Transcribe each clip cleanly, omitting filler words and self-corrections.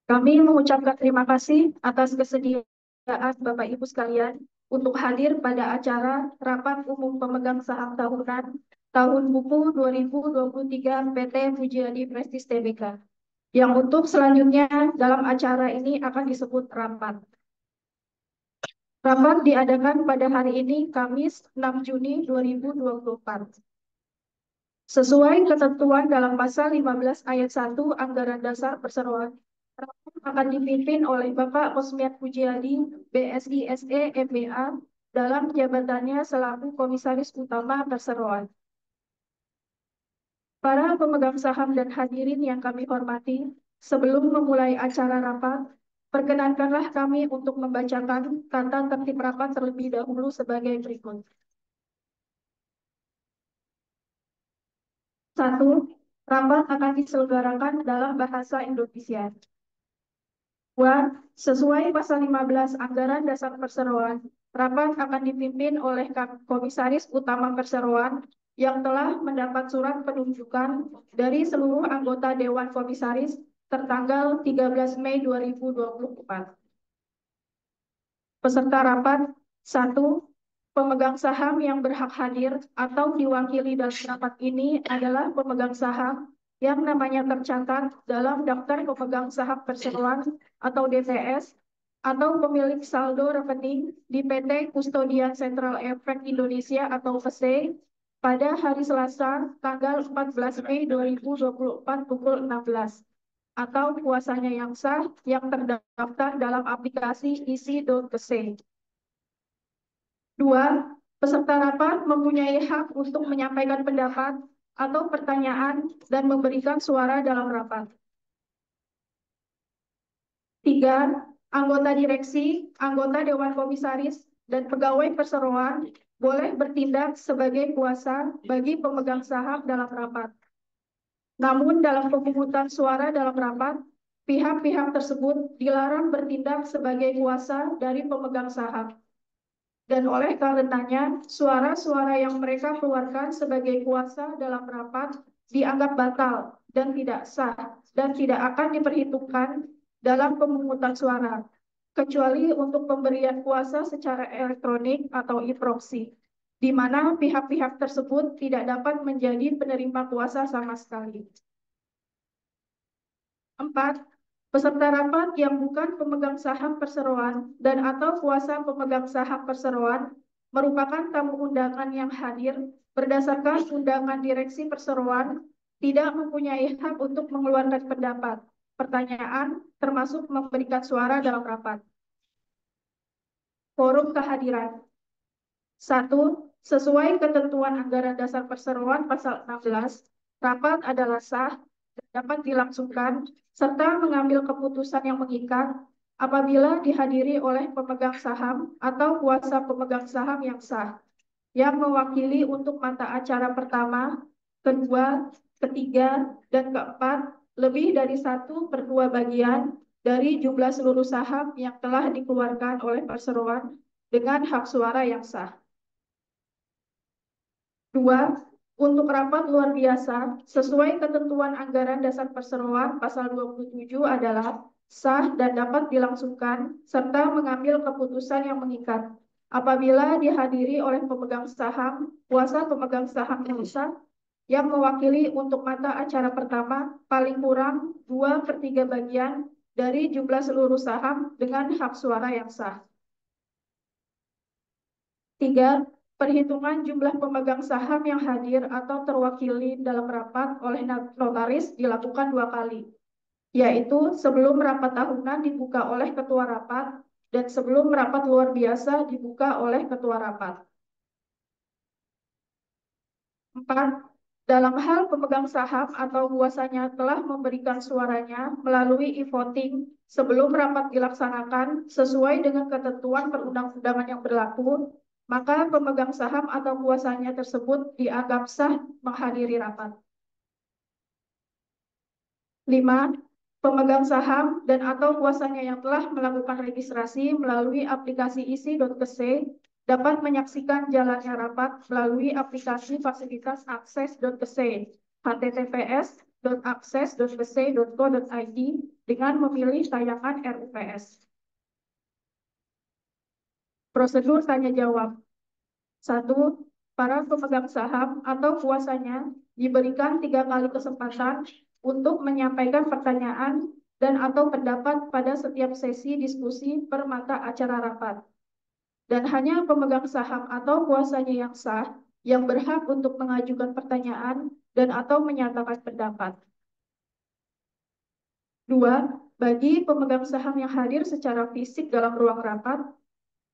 Kami mengucapkan terima kasih atas kesediaan Bapak Ibu sekalian untuk hadir pada acara Rapat Umum Pemegang Saham Tahunan Tahun Buku 2023 PT Fujiadi Prestige Tbk. Yang untuk selanjutnya dalam acara ini akan disebut rapat. Rapat diadakan pada hari ini Kamis 6 Juni 2024. Sesuai ketentuan dalam pasal 15 ayat 1 Anggaran Dasar Perseroan, rapat akan dipimpin oleh Bapak Osmiat Pujiadi, BSI SE MBA, dalam jabatannya selaku Komisaris Utama Perseroan. Para pemegang saham dan hadirin yang kami hormati, sebelum memulai acara rapat, perkenankanlah kami untuk membacakan tata tertib rapat terlebih dahulu sebagai berikut. 1. Rapat akan diselenggarakan dalam bahasa Indonesia. 2. Sesuai pasal 15 Anggaran Dasar Perseroan, rapat akan dipimpin oleh Komisaris Utama Perseroan yang telah mendapat surat penunjukan dari seluruh anggota Dewan Komisaris tertanggal 13 Mei 2024. Peserta rapat 1. Pemegang saham yang berhak hadir atau diwakili dalam rapat ini adalah pemegang saham yang namanya tercatat dalam Daftar Pemegang Saham Perseroan atau DPS atau pemilik saldo rekening di PT Kustodian Sentral Efek Indonesia atau PSE pada hari Selasa tanggal 14 Mei 2024 pukul 16 atau kuasanya yang sah yang terdaftar dalam aplikasi isi.kese. 2. Peserta rapat mempunyai hak untuk menyampaikan pendapat atau pertanyaan dan memberikan suara dalam rapat. 3. Anggota direksi, anggota Dewan Komisaris, dan pegawai perseroan boleh bertindak sebagai kuasa bagi pemegang saham dalam rapat. Namun dalam pemungutan suara dalam rapat, pihak-pihak tersebut dilarang bertindak sebagai kuasa dari pemegang saham. Dan oleh karenanya, suara-suara yang mereka keluarkan sebagai kuasa dalam rapat dianggap batal dan tidak sah dan tidak akan diperhitungkan dalam pemungutan suara, kecuali untuk pemberian kuasa secara elektronik atau e-proxy, di mana pihak-pihak tersebut tidak dapat menjadi penerima kuasa sama sekali. 4. Peserta rapat yang bukan pemegang saham perseroan dan atau kuasa pemegang saham perseroan merupakan tamu undangan yang hadir berdasarkan undangan direksi perseroan tidak mempunyai hak untuk mengeluarkan pendapat, pertanyaan, termasuk memberikan suara dalam rapat. Forum kehadiran. 1. Sesuai ketentuan Anggaran Dasar Perseroan Pasal 16, rapat adalah sah dan dapat dilangsungkan serta mengambil keputusan yang mengikat apabila dihadiri oleh pemegang saham atau kuasa pemegang saham yang sah, yang mewakili untuk mata acara pertama, kedua, ketiga, dan keempat lebih dari 1/2 bagian dari jumlah seluruh saham yang telah dikeluarkan oleh perseroan dengan hak suara yang sah. 2. Untuk rapat luar biasa, sesuai ketentuan Anggaran Dasar Perseroan Pasal 27 adalah sah dan dapat dilangsungkan serta mengambil keputusan yang mengikat apabila dihadiri oleh pemegang saham, kuasa pemegang saham yang sah, yang mewakili untuk mata acara pertama paling kurang 2/3 bagian dari jumlah seluruh saham dengan hak suara yang sah. 3. Perhitungan jumlah pemegang saham yang hadir atau terwakili dalam rapat oleh notaris dilakukan 2 kali, yaitu sebelum rapat tahunan dibuka oleh ketua rapat dan sebelum rapat luar biasa dibuka oleh ketua rapat. 4. Dalam hal pemegang saham atau kuasanya telah memberikan suaranya melalui e-voting sebelum rapat dilaksanakan sesuai dengan ketentuan perundang-undangan yang berlaku, maka pemegang saham atau kuasanya tersebut dianggap sah menghadiri rapat. 5. Pemegang saham dan atau kuasanya yang telah melakukan registrasi melalui aplikasi isi.kese dapat menyaksikan jalannya rapat melalui aplikasi fasilitas akses.kese https www.akses.bc.go.id dengan memilih tayangan RUPS. Prosedur tanya jawab. 1. Para pemegang saham atau kuasanya diberikan 3 kali kesempatan untuk menyampaikan pertanyaan dan atau pendapat pada setiap sesi diskusi per mata acara rapat. Dan hanya pemegang saham atau kuasanya yang sah yang berhak untuk mengajukan pertanyaan dan atau menyatakan pendapat. 2. Bagi pemegang saham yang hadir secara fisik dalam ruang rapat,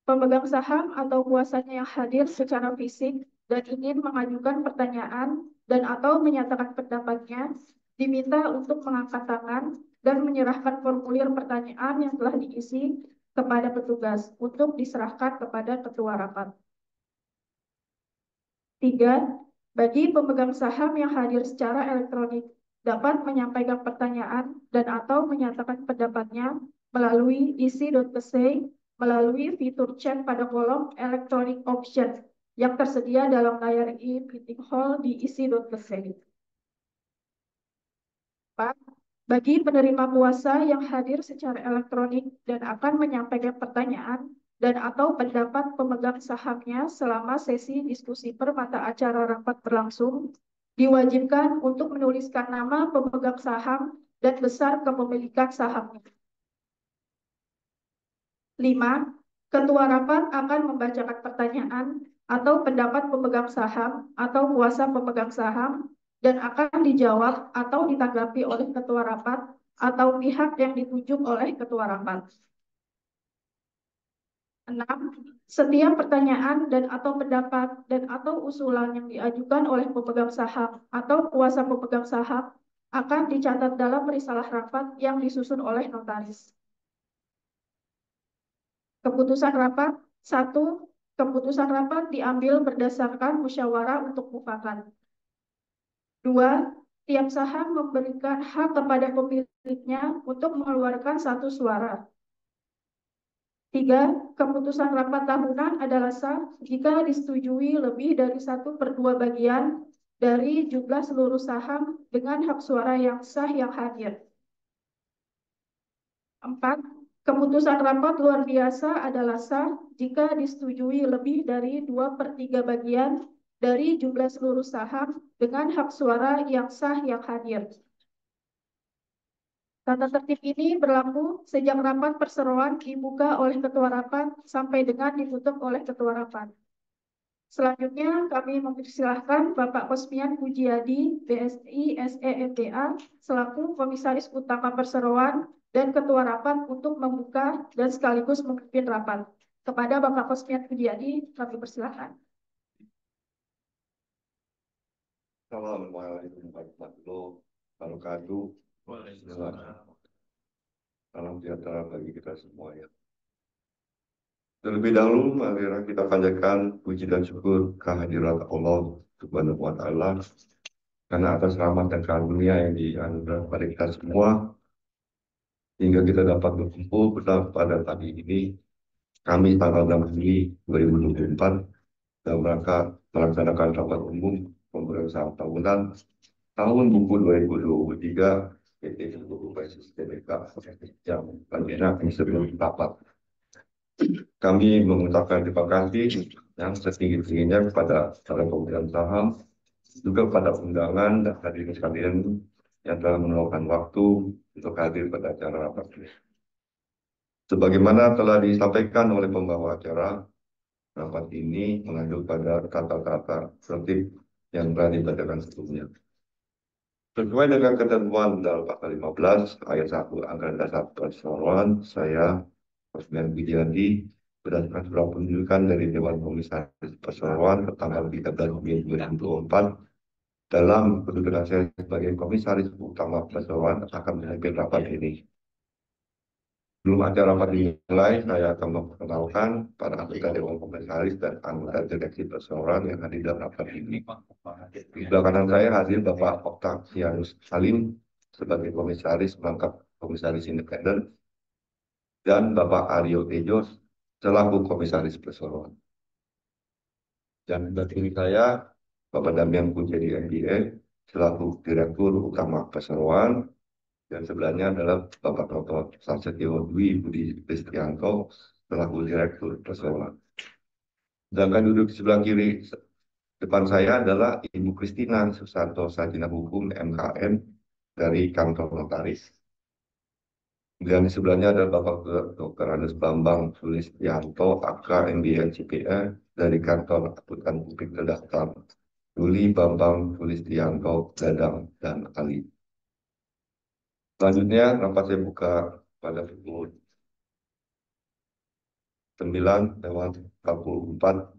pemegang saham atau kuasanya yang hadir secara fisik dan ingin mengajukan pertanyaan dan atau menyatakan pendapatnya diminta untuk mengangkat tangan dan menyerahkan formulir pertanyaan yang telah diisi kepada petugas untuk diserahkan kepada ketua rapat. 3. Bagi pemegang saham yang hadir secara elektronik dapat menyampaikan pertanyaan dan atau menyatakan pendapatnya melalui isi.pesei melalui fitur chat pada kolom electronic option yang tersedia dalam layar e-meeting hall di isi.pesei. 4. Bagi penerima kuasa yang hadir secara elektronik dan akan menyampaikan pertanyaan dan atau pendapat pemegang sahamnya selama sesi diskusi per mata acara rapat berlangsung, diwajibkan untuk menuliskan nama pemegang saham dan besar kepemilikan sahamnya. 5. Ketua rapat akan membacakan pertanyaan atau pendapat pemegang saham atau kuasa pemegang saham dan akan dijawab atau ditanggapi oleh ketua rapat atau pihak yang ditunjuk oleh ketua rapat. 6. Setiap pertanyaan dan atau pendapat dan atau usulan yang diajukan oleh pemegang saham atau kuasa pemegang saham akan dicatat dalam risalah rapat yang disusun oleh notaris. Keputusan rapat. 1. Keputusan rapat diambil berdasarkan musyawarah untuk mufakat. 2. Tiap saham memberikan hak kepada pemiliknya untuk mengeluarkan 1 suara. 3. Keputusan rapat tahunan adalah sah jika disetujui lebih dari 1/2 bagian dari jumlah seluruh saham dengan hak suara yang sah yang hadir. 4. Keputusan rapat luar biasa adalah sah jika disetujui lebih dari 2/3 bagian dari jumlah seluruh saham dengan hak suara yang sah yang hadir. Tata tertib ini berlaku sejak rapat perseroan dibuka oleh ketua rapat sampai dengan ditutup oleh ketua rapat. Selanjutnya kami mempersilahkan Bapak Kosmian Pujiadi, BSI SEMDA, selaku Komisaris Utama Perseroan dan Ketua Rapat untuk membuka dan sekaligus memimpin rapat. Kepada Bapak Kosmian Pujiadi, kami persilahkan. Assalamualaikum warahmatullahi wabarakatuh. Salam sejahtera bagi kita semua ya. Terlebih dahulu, mari kita panjatkan puji dan syukur kehadirat Allah Subhanahu wa Ta'ala karena atas rahmat dan karunia yang dianugerahkan pada kita semua hingga kita dapat berkumpul pada pagi ini, kami tanggal 6 Juli 2024 dalam rangka melaksanakan rapat umum pemeriksaan tahunan tahun buku 2023 PT Seluruh Basis TBK yang selanjutnya sebelum rapat. Kami mengucapkan terima kasih yang setinggi-tingginya kepada para pemegang saham, juga pada undangan dan hadirin sekalian yang telah meluangkan waktu untuk hadir pada acara rapat ini. Sebagaimana telah disampaikan oleh pembawa acara, rapat ini mengacu pada kata-kata tertib yang telah dibacakan sebelumnya. Sesuai dengan ketentuan dalam pasal 15 ayat 1 Anggaran Dasar Perseroan, saya Kosmian Widiandi berdasarkan surat penunjukan dari Dewan Komisaris Perseroan tanggal 13 Mei 2024 dalam kedudukan saya sebagai Komisaris Utama Perseroan akan memimpin rapat ini. Sebelum acara rapat dimulai, saya akan memperkenalkan para anggota Dewan Komisaris dan anggota Direksi Perseroan yang hadir dalam rapat ini. Di sebelah kanan saya hadir Bapak Octavianus Salim sebagai Komisaris Merangkap Komisaris Independen dan Bapak Aryo Tejos selaku Komisaris Perseroan. Dan di kiri saya Bapak Damian Pujiadi MBA selaku Direktur Utama Perseroan, dan sebelahnya adalah Bapak Dr. Prasetyo Dwi Budi Kristianto selaku Direktur Perseroan. Sedangkan duduk di sebelah kiri depan saya adalah Ibu Kristina Susanto Sarjana Hukum MKM dari kantor notaris. Dan di sebelahnya ada Bapak Dr. Andes Bambang Sulistianto, AK MBA CPA dari kantor akuntan publik terdaftar Yuli Bambang Sulistianto, Dadang, dan Ali. Selanjutnya, rapat saya buka pada pukul 9:44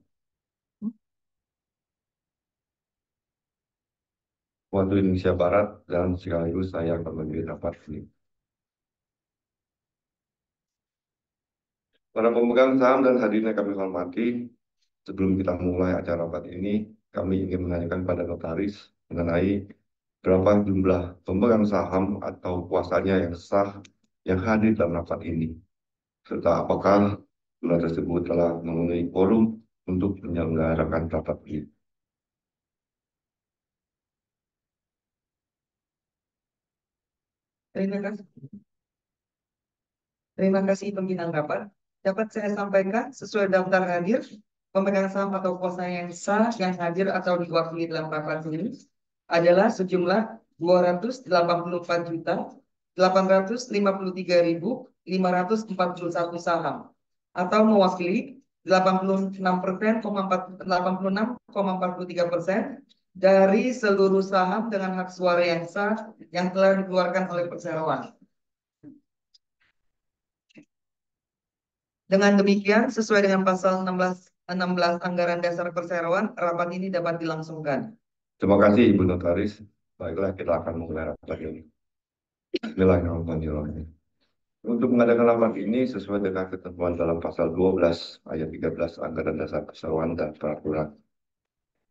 waktu Indonesia Barat, dan sekaligus saya akan memilih rapat ini. Para pemegang saham dan hadirin yang kami hormati, sebelum kita mulai acara rapat ini, kami ingin menanyakan pada notaris mengenai berapa jumlah pemegang saham atau kuasanya yang sah yang hadir dalam rapat ini, serta apakah jumlah tersebut telah memenuhi quorum untuk menyelenggarakan rapat ini. Terima kasih pimpinan rapat. Dapat saya sampaikan sesuai daftar hadir, pemegang saham atau kuasa yang sah yang hadir atau diwakili dalam rapat ini adalah sejumlah 288.853.541 saham atau mewakili 86,43% dari seluruh saham dengan hak suara yang sah yang telah dikeluarkan oleh perseroan. Dengan demikian, sesuai dengan pasal 16 Anggaran Dasar Perseroan, rapat ini dapat dilangsungkan. Terima kasih Ibu Notaris. Baiklah, kita akan mulai rapat ini. Bismillahirrahmanirrahim. Untuk mengadakan rapat ini sesuai dengan ketentuan dalam pasal 12 ayat 13 Anggaran Dasar Perseroan dan Peraturan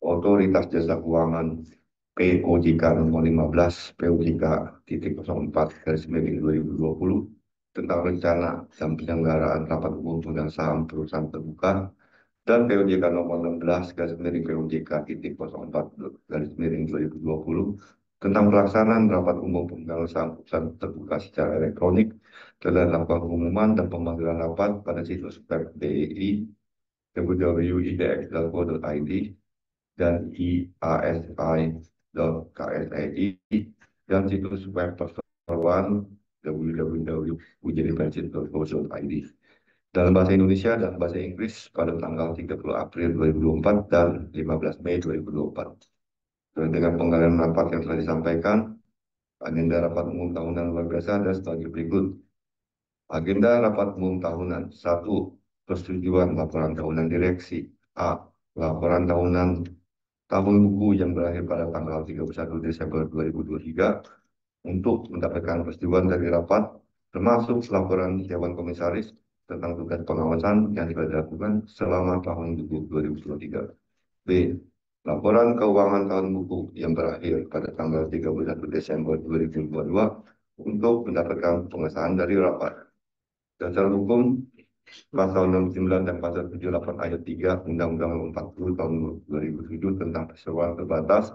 Otoritas Jasa Keuangan POJK nomor 15 POJK.04/2020 tentang rencana dan penyelenggaraan rapat umum pemegang saham perusahaan terbuka dan POJK nomor 16/04/2020 tentang pelaksanaan rapat umum pemegang saham perusahaan terbuka secara elektronik telah dilakukan pengumuman dan pemanggilan rapat pada situs web BEI www.idx.go.id dan iasi.ksei dan situs web perseroan www.ujdpension.go.id dalam bahasa Indonesia dan bahasa Inggris pada tanggal 30 April 2024 dan 15 Mei 2024. Dan dengan pengalihan rapat yang telah disampaikan, agenda rapat umum tahunan luar biasa ada sebagai berikut. Agenda rapat umum tahunan 1. Persetujuan laporan tahunan direksi. A. Laporan tahunan tahun buku yang berakhir pada tanggal 31 Desember 2023 untuk mendapatkan persetujuan dari rapat, termasuk laporan Dewan Komisaris tentang tugas pengawasan yang telah dilakukan selama tahun buku 2023. B. Laporan keuangan tahun buku yang berakhir pada tanggal 31 Desember 2022 untuk mendapatkan pengesahan dari rapat. Dasar hukum Pasal 69 dan Pasal 78 ayat 3 Undang-Undang 40 tahun 2007 tentang perseroan terbatas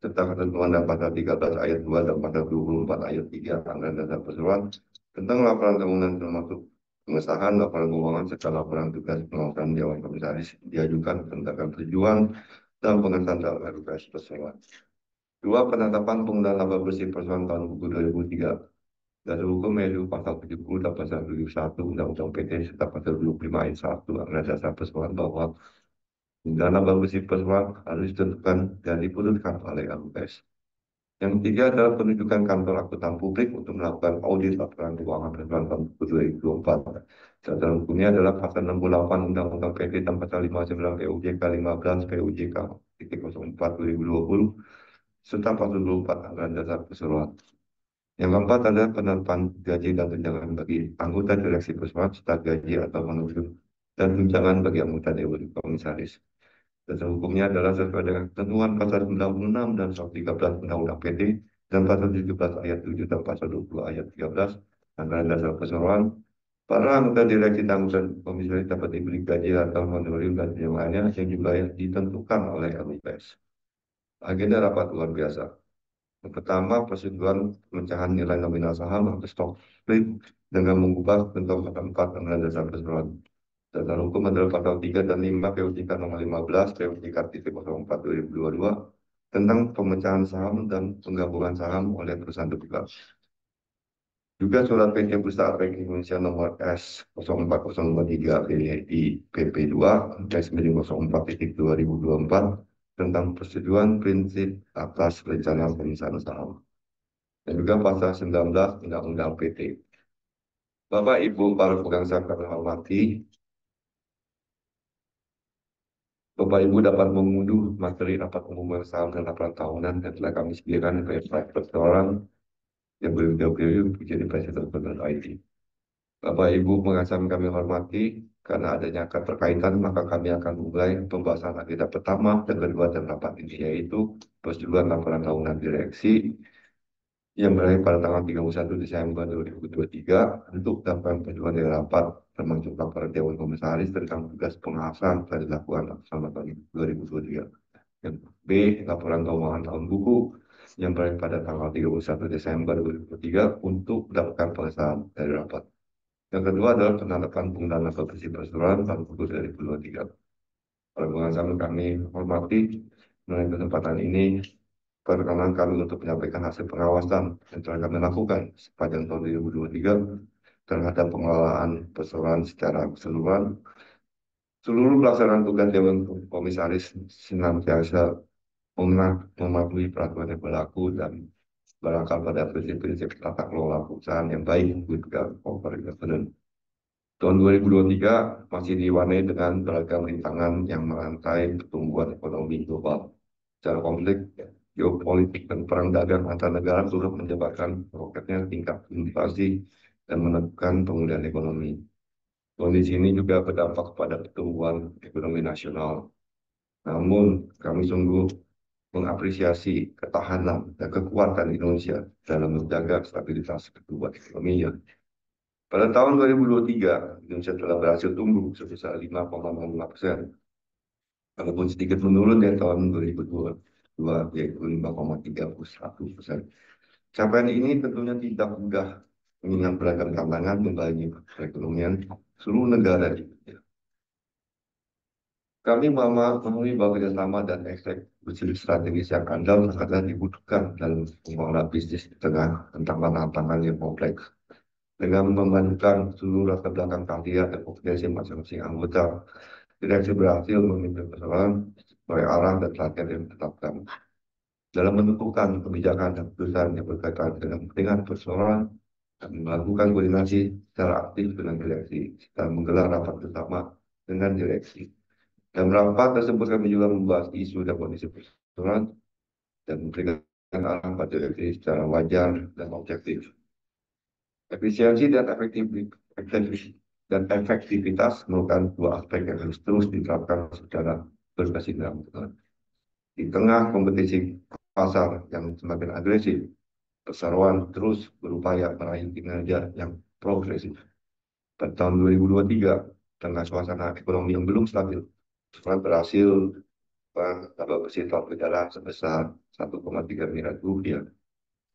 serta ketentuan dan Pasal 13 ayat 2 dan Pasal 24 ayat 3 Anggaran Dasar Perseroan tentang laporan tahunan termasuk pengesahan laporan keuangan serta laporan tugas pengawasan Dewan Komisaris diajukan tentang persetujuan dan pengesahan dalam RUKS Perseroan. 2. Penetapan penggunaan laba bersih Perseroan tahun buku 2003. Dasar hukum yaitu pasal 70 dan pasal 71 Undang-Undang PT serta pasal 25 ayat 1 Anggaran Dasar Perseroan bahwa dana laba bersih Perseroan harus ditentukan dan diputuskan oleh RUKS. Yang ketiga adalah penunjukan kantor akuntan publik untuk melakukan audit laporan keuangan Perseroan tahun 2024. Dasar hukumnya adalah pasal 68 Undang-Undang PT dan pasal 59 PUJK 15 PUJK 04/2020 serta pasal 24 Anggaran Dasar Perseroan. Yang keempat adalah penetapan gaji dan tunjangan bagi anggota direksi Perseroan serta gaji atau menunjuk dan tunjangan bagi anggota Dewan Komisaris. Dasar hukumnya adalah sesuai dengan ketentuan pasal 96 dan 113 Undang-Undang PT dan pasal 17 ayat 7 dan pasal 20 ayat 13 Anggaran Dasar Perseroan. Para anggota direksi dan anggota komisaris dapat diberi gaji atau honorarium dan yang lainnya yang jumlahnya ditentukan oleh RUKS. Agenda rapat luar biasa. Yang pertama, persetujuan pemecahan nilai nominal saham atau stock split dengan mengubah bentuk pasal 4 Undang-Undang Dasar Perseroan. Dasar hukum adalah pasal 3 dan 5 PUJK nomor 15 PUJK titik 04 2022 tentang pemecahan saham dan penggabungan saham oleh perusahaan terbuka. Juga surat PT Bursa Efek Indonesia nomor S04023 PI PP2 -04/2024 tentang persetujuan prinsip atas perencanaan pemisahan saham. Dan juga pasal 19 Undang-Undang PT. Bapak Ibu para pemegang saham kami hormati, Bapak Ibu dapat mengunduh materi rapat umum saham dan laporan tahunan yang telah kami sediakan di website perseroan yang www.presiden.id. Bapak Ibu pengasam kami hormati, karena adanya keterkaitan maka kami akan mulai pembahasan agenda pertama dan kedua dan rapat ini, yaitu persetujuan laporan tahunan direksi yang berakhir pada tanggal 31 Desember 2023 untuk dapat persetujuan dari rapat termasuk laporan Dewan Komisaris tentang tugas pengawasan telah dilakukan selama tahun 2023. Yang B, laporan keuangan tahun buku yang berakhir pada tanggal 31 Desember 2023 untuk mendapatkan pengesahan dari rapat. Yang kedua adalah penetapan penggunaan level bersih perseroan tahun buku 2023. Para pengasam kami hormati, mengenai kesempatan ini perkenan kami untuk menyampaikan hasil pengawasan yang telah kami lakukan sepanjang tahun 2023 terhadap pengelolaan perseroan secara keseluruhan. Seluruh pelaksanaan tugas Dewan Komisaris senantiasa mematuhi peraturan yang berlaku dan berangkat pada prinsip-prinsip tata kelola perusahaan yang baik good corporate governance. Tahun 2023 masih diwarnai dengan beragam rintangan yang merantai pertumbuhan ekonomi global. Secara konflik, geopolitik dan perang dagang antar negara turut menyebabkan meroketnya tingkat inflasi dan menentukan pemulihan ekonomi. Kondisi ini juga berdampak pada pertumbuhan ekonomi nasional. Namun, kami sungguh mengapresiasi ketahanan dan kekuatan Indonesia dalam menjaga stabilitas pertumbuhan ekonominya. Pada tahun 2023, Indonesia telah berhasil tumbuh sebesar 5,05%, walaupun sedikit menurun dari tahun 2022, yaitu 5,31%. Capaian ini tentunya tidak mudah, mengingat beragam tantangan membagi perekonomian seluruh negara di dunia. Kami memahami bahwa kerjasama dan eksekusi strategis yang andal sangatlah dibutuhkan dalam pengelolaan bisnis di tengah tantangan yang kompleks. Dengan memadukan seluruh latar belakang keahlian dan kompetensi masing-masing anggota, direksi berhasil memimpin persoalan sesuai arah dan target yang ditetapkan. Dalam menentukan kebijakan dan keputusan yang berkaitan dengan kepentingan persoalan, kami melakukan koordinasi secara aktif dengan direksi, serta menggelar rapat bersama dengan direksi. Dalam rapat tersebut kami juga membahas isu dan kondisi persoalan dan memberikan arahan pada direksi secara wajar dan objektif. Efisiensi dan efektivitas merupakan dua aspek yang harus terus diterapkan secara berkesinambungan. Di tengah kompetisi pasar yang semakin agresif, perseroan terus berupaya meraih kinerja yang progresif. Pada tahun 2023, tengah suasana ekonomi yang belum stabil, perseroan berhasil laba bersih tahun berjalan sebesar 1,3 miliar rupiah.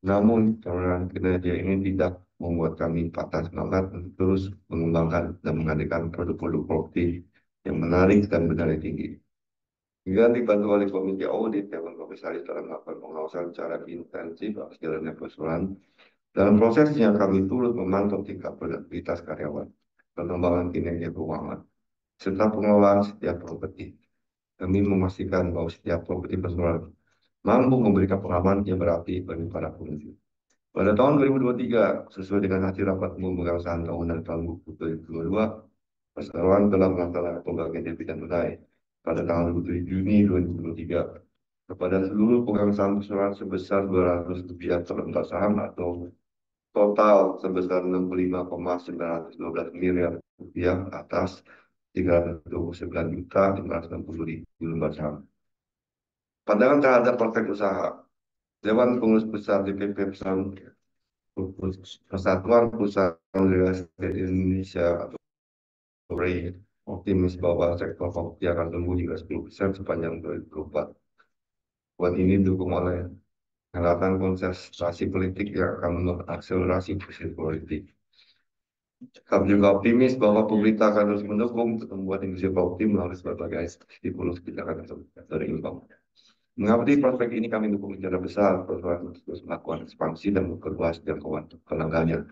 Namun, penurunan kinerja ini tidak membuat kami patah semangat untuk terus mengembangkan dan menghadirkan produk-produk properti yang menarik dan bernilai tinggi. Hingga dibantu oleh komite audit Dewan Komisaris dalam melakukan pengawasan secara intensif atas jalannya persoalan. Dalam prosesnya kami turut memantau tingkat produktivitas karyawan, pengembangan kinerja keuangan, serta pengelolaan setiap properti. Kami memastikan bahwa setiap properti persoalan mampu memberikan pengalaman yang berarti bagi para pengunjung. Pada tahun 2023, sesuai dengan hasil rapat umum pemegang saham tahunan tahun 2022, perseroan telah melaksanakan pembagian dividen tunai pada tanggal 27 Juni 2023 kepada seluruh pemegang saham perseroan sebesar Rp200 per lembar saham atau total sebesar Rp65,912 miliar atas 329.560.000 lembar saham. Pandangan terhadap praktek usaha Dewan Pengurus Besar DPP Persatuan Perusahaan Real Estate Indonesia atau REI optimis bahwa sektor properti akan tumbuh hingga 10% sepanjang 2024. Buat ini didukung oleh Pengangkatan konsentrasi politik yang akan mengakselerasi proses politik. Kami juga optimis bahwa pemerintah akan terus mendukung pertumbuhan industri properti melalui berbagai stimulus kebijakan dari income. Mengabdi prospek ini kami dukung secara besar persoalan untuk terus melakukan ekspansi dan memperluas jangkauan pelanggannya.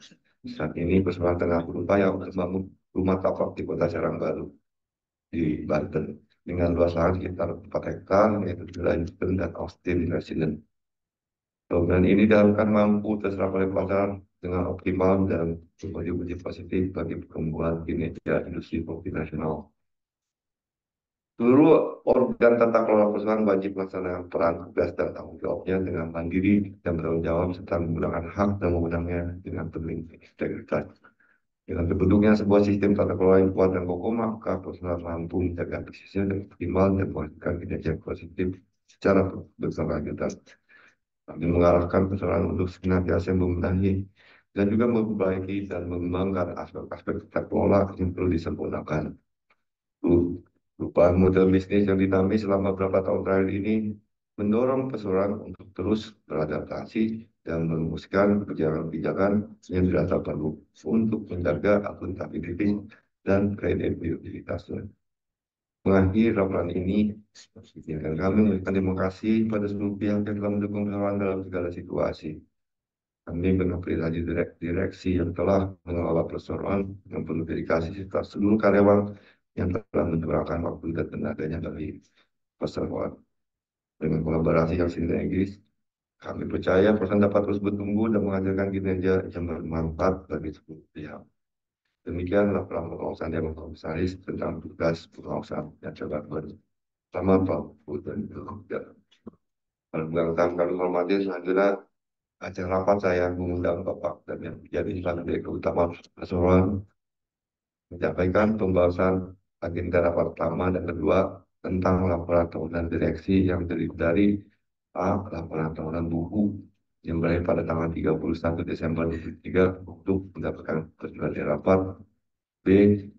Saat ini persoalan tengah berupaya untuk membangun rumah tapak di Kota Serang Baru di Banten dengan luas lahan sekitar 4 hektar yaitu Lanjutkan dan Austin Resident. Program ini diharapkan mampu terserap oleh pasar dengan optimal dan berkontribusi positif bagi pertumbuhan kinerja industri properti nasional. Seluruh organ tata kelola perusahaan wajib melaksanakan peran tugas dan tanggung jawabnya dengan mandiri dan bertanggung jawab serta menggunakan hak dan wewenangnya dengan penuh integritas. Dengan terbentuknya sebuah sistem tata kelola yang kuat dan kokoh, maka perusahaan mampu menjaga bisnisnya dengan optimal dan menghasilkan kinerja positif secara berkelanjutan. Kami mengarahkan persoalan untuk senantiasa membenahi dan juga memperbaiki dan mengembangkan aspek-aspek tata kelola yang perlu disempurnakan. Perubahan model bisnis yang dinamis selama beberapa tahun terakhir ini mendorong perusahaan untuk terus beradaptasi dan merumuskan kebijakan-kebijakan yang dirasa perlu untuk menjaga akuntabilitas dan kredibilitasnya. Mengakhiri laporan ini, izinkan kami memberikan terima kasih pada seluruh pihak yang telah mendukung perusahaan dalam segala situasi. Kami mengapresiasi direksi yang telah mengelola perseroan yang penuh dedikasi serta seluruh karyawan yang telah mencurahkan waktu dan tenaganya dari perseroan. Dengan kolaborasi yang sinergis, kami percaya perusahaan dapat terus bertumbuh dan menghasilkan kinerja yang bermanfaat bagi seluruh pihak. Demikian laporan pengawasan Dewan Komisaris tentang tugas pengawasan yang terdapat. Selamat Pak dan Ibu. Pada kami hormati selanjutnya acara rapat saya mengundang Bapak dan yang menjadi Direktur Utama Perseroan menyampaikan pembahasan agenda rapat pertama dan kedua tentang laporan tahunan direksi yang terdiri dari A. Laporan tahunan buku yang berakhir pada tanggal 31 Desember 2023 untuk mendapatkan persetujuan rapat. B.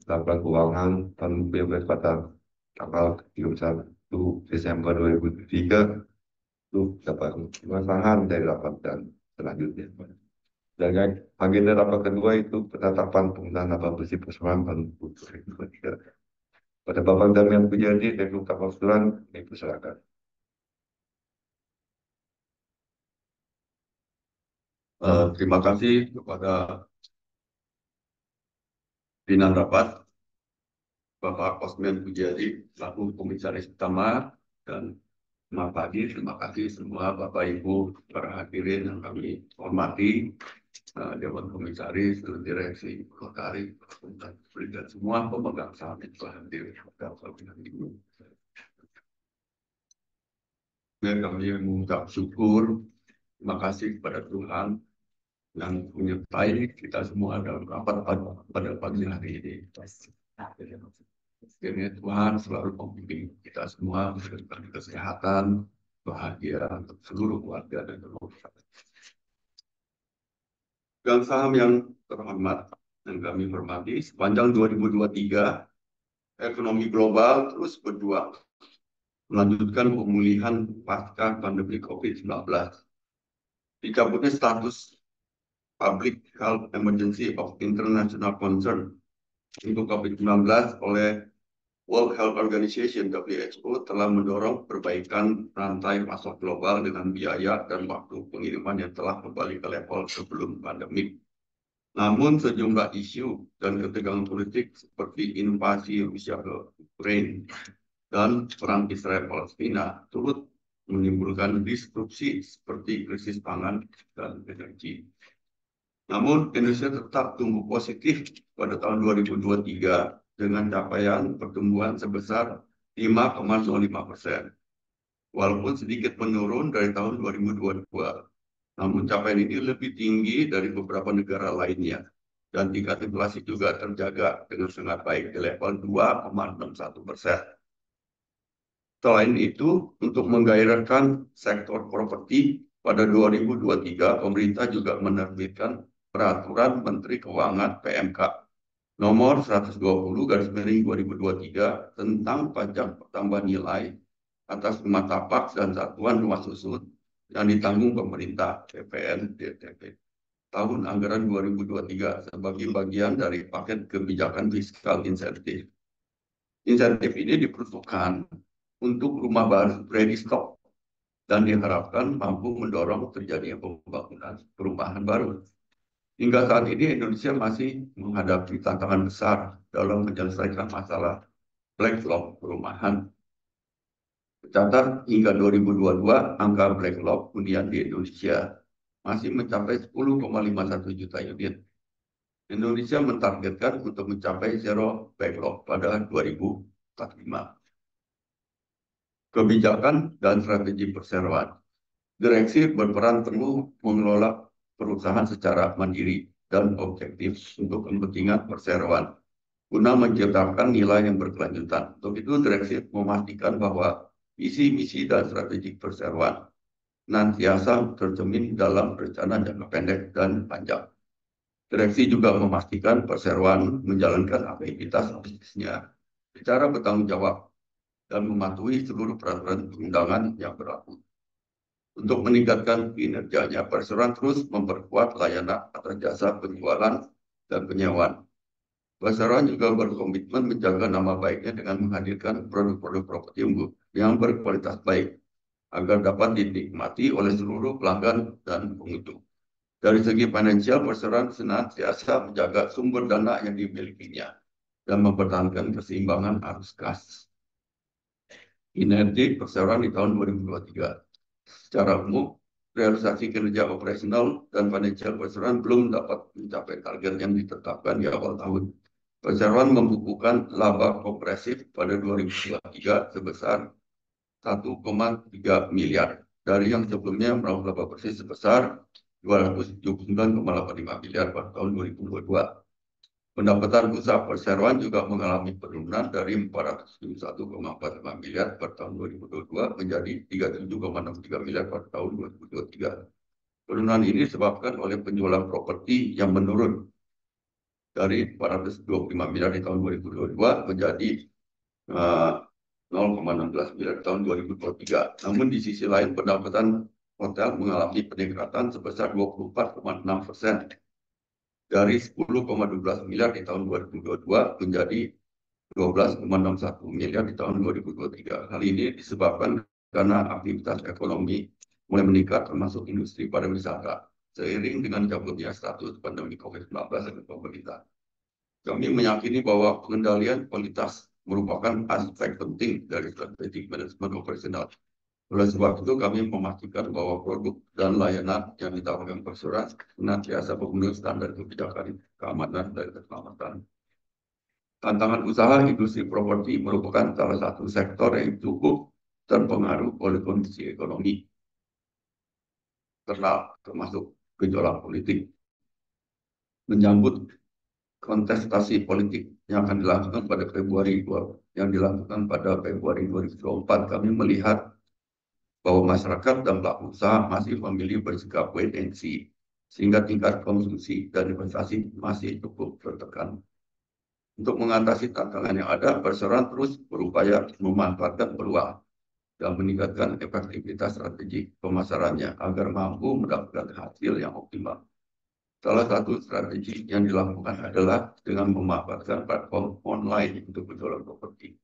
Laporan keuangan tahun 2012 pada tanggal 31 Desember 2023 untuk dapat pengesahan dari rapat dan selanjutnya. Dan agenda rapat kedua itu penetapan penggunaan laba bersih perseroan tahun 2023. Pada Bapak Damian Pujiadi, Direktur Utama Perseroan, dipersilakan. Terima kasih kepada pimpinan rapat, Bapak Kosmen Pujiadi, selaku Komisaris Utama, dan Mas Padi. Terima kasih semua Bapak Ibu para hadirin yang kami hormati, Dewan Komisaris, Direksi, Rotari, dan semua pemegang saham yang telah hadir pada webinar ini. Kami mengucap syukur, terima kasih kepada Tuhan yang menyertai kita semua dalam rapat pada pagi hari ini. Kiranya Tuhan selalu membimbing kita semua memberikan kesehatan, bahagia untuk seluruh keluarga dan keluarga. Pemegang saham yang terhormat yang kami hormati, sepanjang 2023, ekonomi global terus berjuang melanjutkan pemulihan pasca pandemi COVID-19. Dicabutnya status Public Health Emergency of International Concern untuk COVID-19 oleh World Health Organization (WHO) telah mendorong perbaikan rantai pasok global dengan biaya dan waktu pengiriman yang telah kembali ke level sebelum pandemi. Namun sejumlah isu dan ketegangan politik seperti invasi Rusia ke Ukraina dan perang Israel-Palestina turut menimbulkan disrupsi seperti krisis pangan dan energi. Namun Indonesia tetap tumbuh positif pada tahun 2023 dengan capaian pertumbuhan sebesar 5,05%. Walaupun sedikit menurun dari tahun 2022, namun capaian ini lebih tinggi dari beberapa negara lainnya. Dan tingkat inflasi juga terjaga dengan sangat baik di level 2,61%. Selain itu, untuk menggairahkan sektor properti, pada 2023, pemerintah juga menerbitkan Peraturan Menteri Keuangan (PMK) Nomor 120/2023 tentang pajak pertambahan nilai atas rumah tapak dan satuan rumah susun yang ditanggung pemerintah PPN DTP tahun anggaran 2023 sebagai bagian dari paket kebijakan fiskal insentif. Insentif ini diperuntukkan untuk rumah baru ready stock dan diharapkan mampu mendorong terjadinya pembangunan perumahan baru. Hingga saat ini Indonesia masih menghadapi tantangan besar dalam menyelesaikan masalah backlog perumahan. Tercatat hingga 2022, angka backlog hunian di Indonesia masih mencapai 10,51 juta unit. Indonesia mentargetkan untuk mencapai zero backlog pada 2045. Kebijakan dan strategi perseroan. Direksi berperan penuh mengelola perusahaan secara mandiri dan objektif untuk kepentingan perseroan guna menciptakan nilai yang berkelanjutan. Untuk itu, direksi memastikan bahwa visi-misi dan strategi perseroan senantiasa tercermin dalam rencana jangka pendek dan panjang. Direksi juga memastikan perseroan menjalankan aktivitas bisnisnya secara bertanggung jawab dan mematuhi seluruh peraturan perundangan yang berlaku. Untuk meningkatkan kinerjanya, perseroan terus memperkuat layanan atas jasa penjualan dan penyewaan. Perseroan juga berkomitmen menjaga nama baiknya dengan menghadirkan produk-produk properti yang berkualitas baik agar dapat dinikmati oleh seluruh pelanggan dan pengunjung. Dari segi finansial, perseroan senantiasa menjaga sumber dana yang dimilikinya dan mempertahankan keseimbangan arus kas. Kinerja perseroan di tahun 2023. Secara umum, realisasi kinerja operasional dan finansial perseroan belum dapat mencapai target yang ditetapkan di awal tahun. Perseroan membukukan laba kompresif pada 2023 sebesar 1,3 miliar dari yang sebelumnya meraup laba bersih sebesar 279,85 miliar pada tahun 2022. Pendapatan usaha perseroan juga mengalami penurunan dari 471,45 miliar pada tahun 2022 menjadi 37,63 miliar pada tahun 2023. Penurunan ini disebabkan oleh penjualan properti yang menurun dari 425 miliar di tahun 2022 menjadi 0,16 miliar tahun 2023. Namun di sisi lain pendapatan hotel mengalami peningkatan sebesar 24,6% dari 10,12 miliar di tahun 2022 menjadi 12,61 miliar di tahun 2023. Hal ini disebabkan karena aktivitas ekonomi mulai meningkat termasuk industri pariwisata seiring dengan cabutnya status pandemi COVID-19 oleh pemerintah. Kami meyakini bahwa pengendalian kualitas merupakan aspek penting dari strategi manajemen operasional. Oleh sebab itu, kami memastikan bahwa produk dan layanan yang ditawarkan perseroan senantiasa memenuhi standar kebijakan keamanan dan keselamatan. Tantangan usaha industri properti merupakan salah satu sektor yang cukup terpengaruh oleh kondisi ekonomi, termasuk gejolak politik. Menyambut kontestasi politik yang akan dilakukan pada Februari 2024, kami melihat bahwa masyarakat dan pelaku usaha masih memilih bersikap wait and see, sehingga tingkat konsumsi dan investasi masih cukup tertekan. Untuk mengatasi tantangan yang ada, perseroan terus berupaya memanfaatkan peluang dan meningkatkan efektivitas strategi pemasarannya agar mampu mendapatkan hasil yang optimal. Salah satu strategi yang dilakukan adalah dengan memanfaatkan platform online untuk penjualan properti.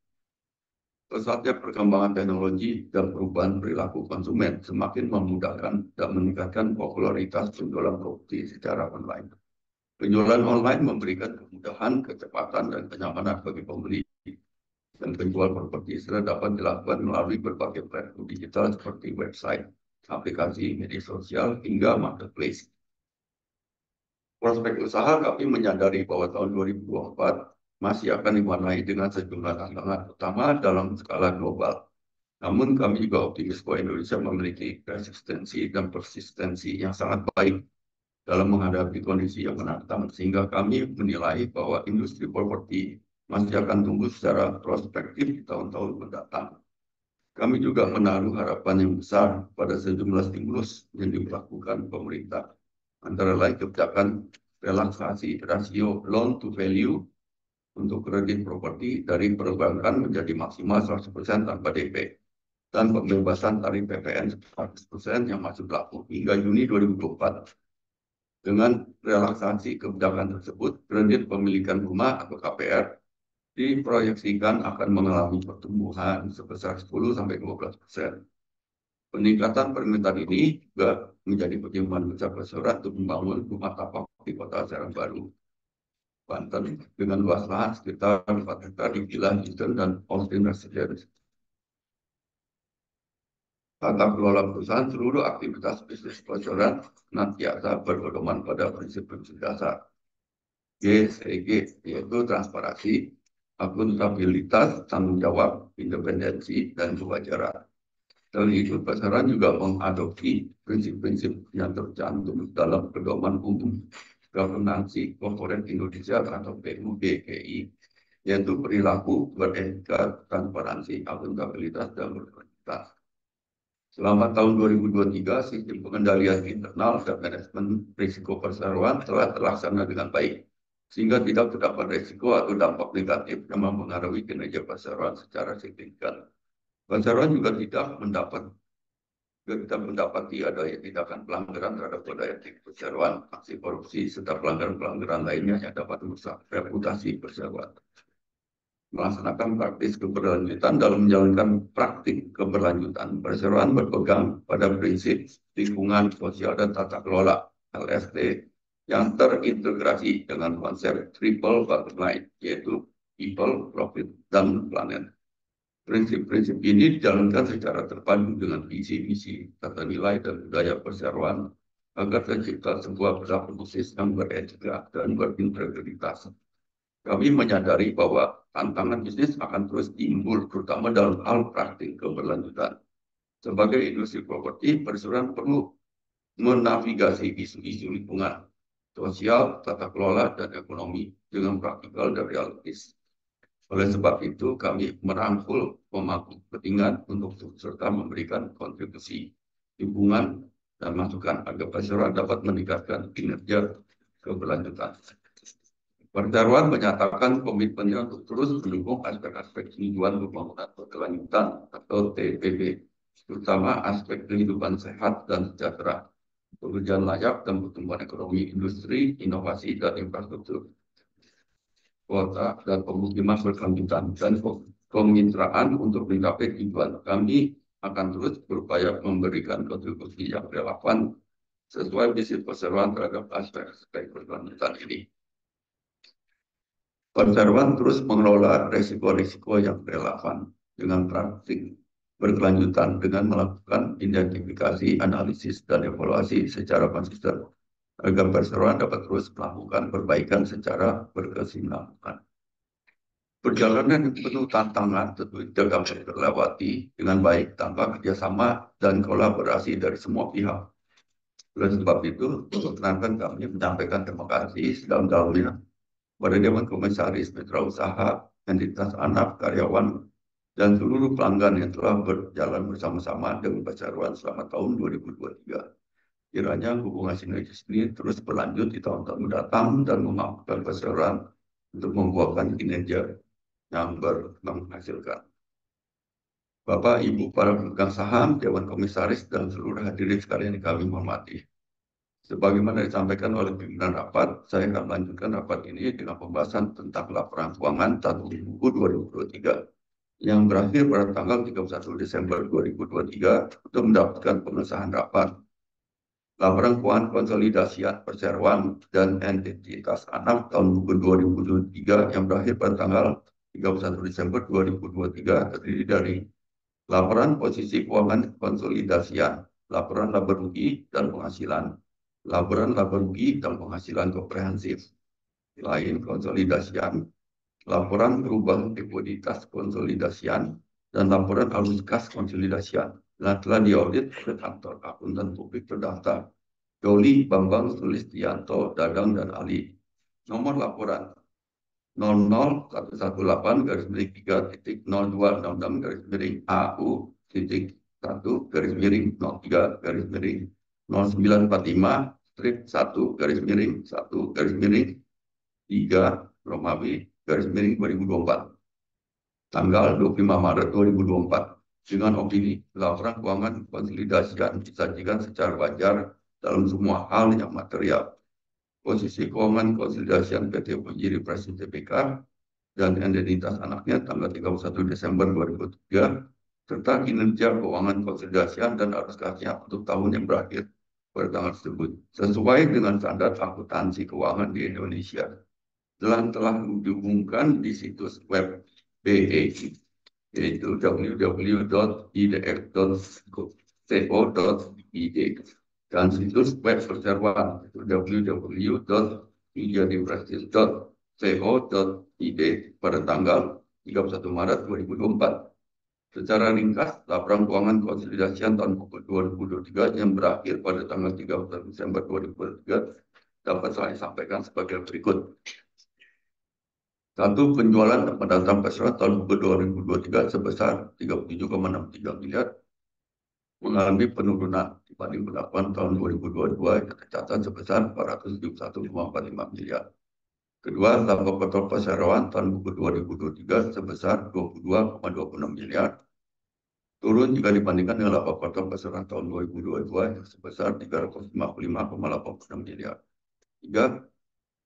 Pesatnya perkembangan teknologi dan perubahan perilaku konsumen semakin memudahkan dan meningkatkan popularitas penjualan properti secara online. Penjualan online memberikan kemudahan, kecepatan, dan kenyamanan bagi pembeli dan penjual properti serta dapat dilakukan melalui berbagai platform digital seperti website, aplikasi media sosial, hingga marketplace. Prospek usaha kami menyadari bahwa tahun 2024 masih akan diwarnai dengan sejumlah tantangan utama dalam skala global. Namun kami juga optimis bahwa Indonesia memiliki resistensi dan persistensi yang sangat baik dalam menghadapi kondisi yang menantang, sehingga kami menilai bahwa industri properti masih akan tumbuh secara prospektif di tahun-tahun mendatang. Kami juga menaruh harapan yang besar pada sejumlah stimulus yang dilakukan pemerintah, antara lain kebijakan relaksasi rasio loan to value untuk kredit properti dari perbankan menjadi maksimal 100% tanpa DP. dan pembebasan tarif PPN 100% yang masih berlaku hingga Juni 2024. Dengan relaksasi kebijakan tersebut, kredit pemilikan rumah atau KPR diproyeksikan akan mengalami pertumbuhan sebesar 10-12%. Peningkatan permintaan ini juga menjadi pertimbangan besar perseroan untuk membangun rumah tapak di Kota Serang Baru, Banten, dengan luas lahan sekitar 4 hektar di Villa Houston dan Austin Residence. Tata kelola perusahaan, seluruh aktivitas bisnis perseroan senantiasa berpedoman pada prinsip-prinsip dasar GSEG, yaitu transparansi, akuntabilitas, tanggung jawab, independensi, dan kewajaran. Selain itu, perseroan juga mengadopsi prinsip-prinsip yang tercantum dalam Pedoman Umum Governansi Corporate Indonesia atau PUGGI, yaitu perilaku beretika, transparansi, akuntabilitas, dan berkualitas. Selama tahun 2023, sistem pengendalian internal dan manajemen risiko perseroan telah terlaksana dengan baik, sehingga tidak terdapat risiko atau dampak negatif yang mempengaruhi kinerja perseroan secara signifikan. Perseroan juga tidak mendapati adanya tindakan pelanggaran terhadap kode etik perseroan, aksi korupsi, serta pelanggaran-pelanggaran lainnya yang dapat merusak reputasi perseroan. Melaksanakan praktis keberlanjutan dalam menjalankan praktik keberlanjutan, perseroan berpegang pada prinsip lingkungan sosial dan tata kelola (LST) yang terintegrasi dengan konsep triple bottom line, yaitu people, profit, dan planet. Prinsip-prinsip ini dijalankan secara terpadu dengan visi-misi, tata nilai, dan budaya perseroan agar tercipta sebuah perilaku bisnis yang beretika dan berintegritas. Kami menyadari bahwa tantangan bisnis akan terus timbul, terutama dalam hal praktik keberlanjutan. Sebagai industri properti, perseroan perlu menavigasi isu-isu lingkungan, sosial, tata kelola, dan ekonomi dengan praktikal dan realistis. Oleh sebab itu, kami merangkul pemangku kepentingan untuk serta memberikan kontribusi, dukungan, dan masukan agar perseroan dapat meningkatkan kinerja keberlanjutan. Perseroan menyatakan komitmennya untuk terus mendukung aspek-aspek tujuan pembangunan berkelanjutan atau TPB, terutama aspek kehidupan sehat dan sejahtera, pekerjaan layak, dan pertumbuhan ekonomi, industri, inovasi, dan infrastruktur, kota, dan pemukiman berkelanjutan, dan kemitraan untuk mencapai tujuan. Kami akan terus berupaya memberikan kontribusi yang relevan sesuai visi perseroan terhadap aspek-aspek berkelanjutan ini. Perseroan terus mengelola risiko-risiko yang relevan dengan praktik berkelanjutan dengan melakukan identifikasi, analisis, dan evaluasi secara konsisten agar perseroan dapat terus melakukan perbaikan secara berkesinambungan. Perjalanan yang penuh tantangan tentu tidak dapat terlewati dengan baik tanpa kerjasama dan kolaborasi dari semua pihak. Oleh sebab itu, perkenankan kami menyampaikan terima kasih sedalam-dalamnya pada Dewan Komisaris Mitra Usaha, entitas anak, karyawan, dan seluruh pelanggan yang telah berjalan bersama-sama dengan perseroan selama tahun 2023. Kiranya hubungan sinergis ini terus berlanjut di tahun-tahun mendatang dan memampukan perseroan untuk membuahkan kinerja yang menghasilkan. Bapak, Ibu, para pemegang saham, Dewan Komisaris, dan seluruh hadirin sekalian yang kami hormati. Sebagaimana disampaikan oleh pimpinan rapat, saya akan melanjutkan rapat ini dengan pembahasan tentang laporan keuangan tahun 2023 yang berakhir pada tanggal 31 Desember 2023 untuk mendapatkan pengesahan rapat. Laporan keuangan konsolidasian perseroan dan entitas anak tahun 2023 yang berakhir pada tanggal 31 Desember 2023 terdiri dari laporan posisi keuangan konsolidasian, laporan laba rugi dan penghasilan, laporan laba rugi dan penghasilan komprehensif lain konsolidasian, laporan perubahan likuiditas konsolidasian, dan laporan arus kas konsolidasian telah diaudit oleh kantor akuntan publik terdaftar Doli Bambang Sulistianto Dadang dan Ali. Nomor laporan 001/3-016-AU-1-1-1-1-3 Romawi /2024 tanggal 25 Maret 2024 dengan opini laporan keuangan konsolidasian disajikan secara wajar dalam semua hal yang material. Posisi keuangan konsolidasian PT Pujiri Presi Tbk dan identitas anaknya tanggal 31 Desember 2003 serta kinerja keuangan konsolidasian dan arus kasnya untuk tahun yang berakhir pada tanggal tersebut sesuai dengan standar akuntansi keuangan di Indonesia telah diumumkan di situs web BE yaitu www.idx.co.id dan situs web perseroan www.idx.co.id pada tanggal 31 Maret 2024. Secara ringkas, laporan keuangan konsolidasian tahun 2023 yang berakhir pada tanggal 31 Desember 2023 dapat saya sampaikan sebagai berikut. Satu, penjualan dan pendapatan perseroan tahun 2023 sebesar 37,63 miliar mengalami penurunan dibanding pendapatan tahun 2022 yang tercatat sebesar 471,45 miliar. Kedua, laba kotor perseroan tahun 2023 sebesar 22,26 miliar, turun jika dibandingkan dengan laba kotor perseroan tahun 2022 yang sebesar 355,86 miliar. Tiga,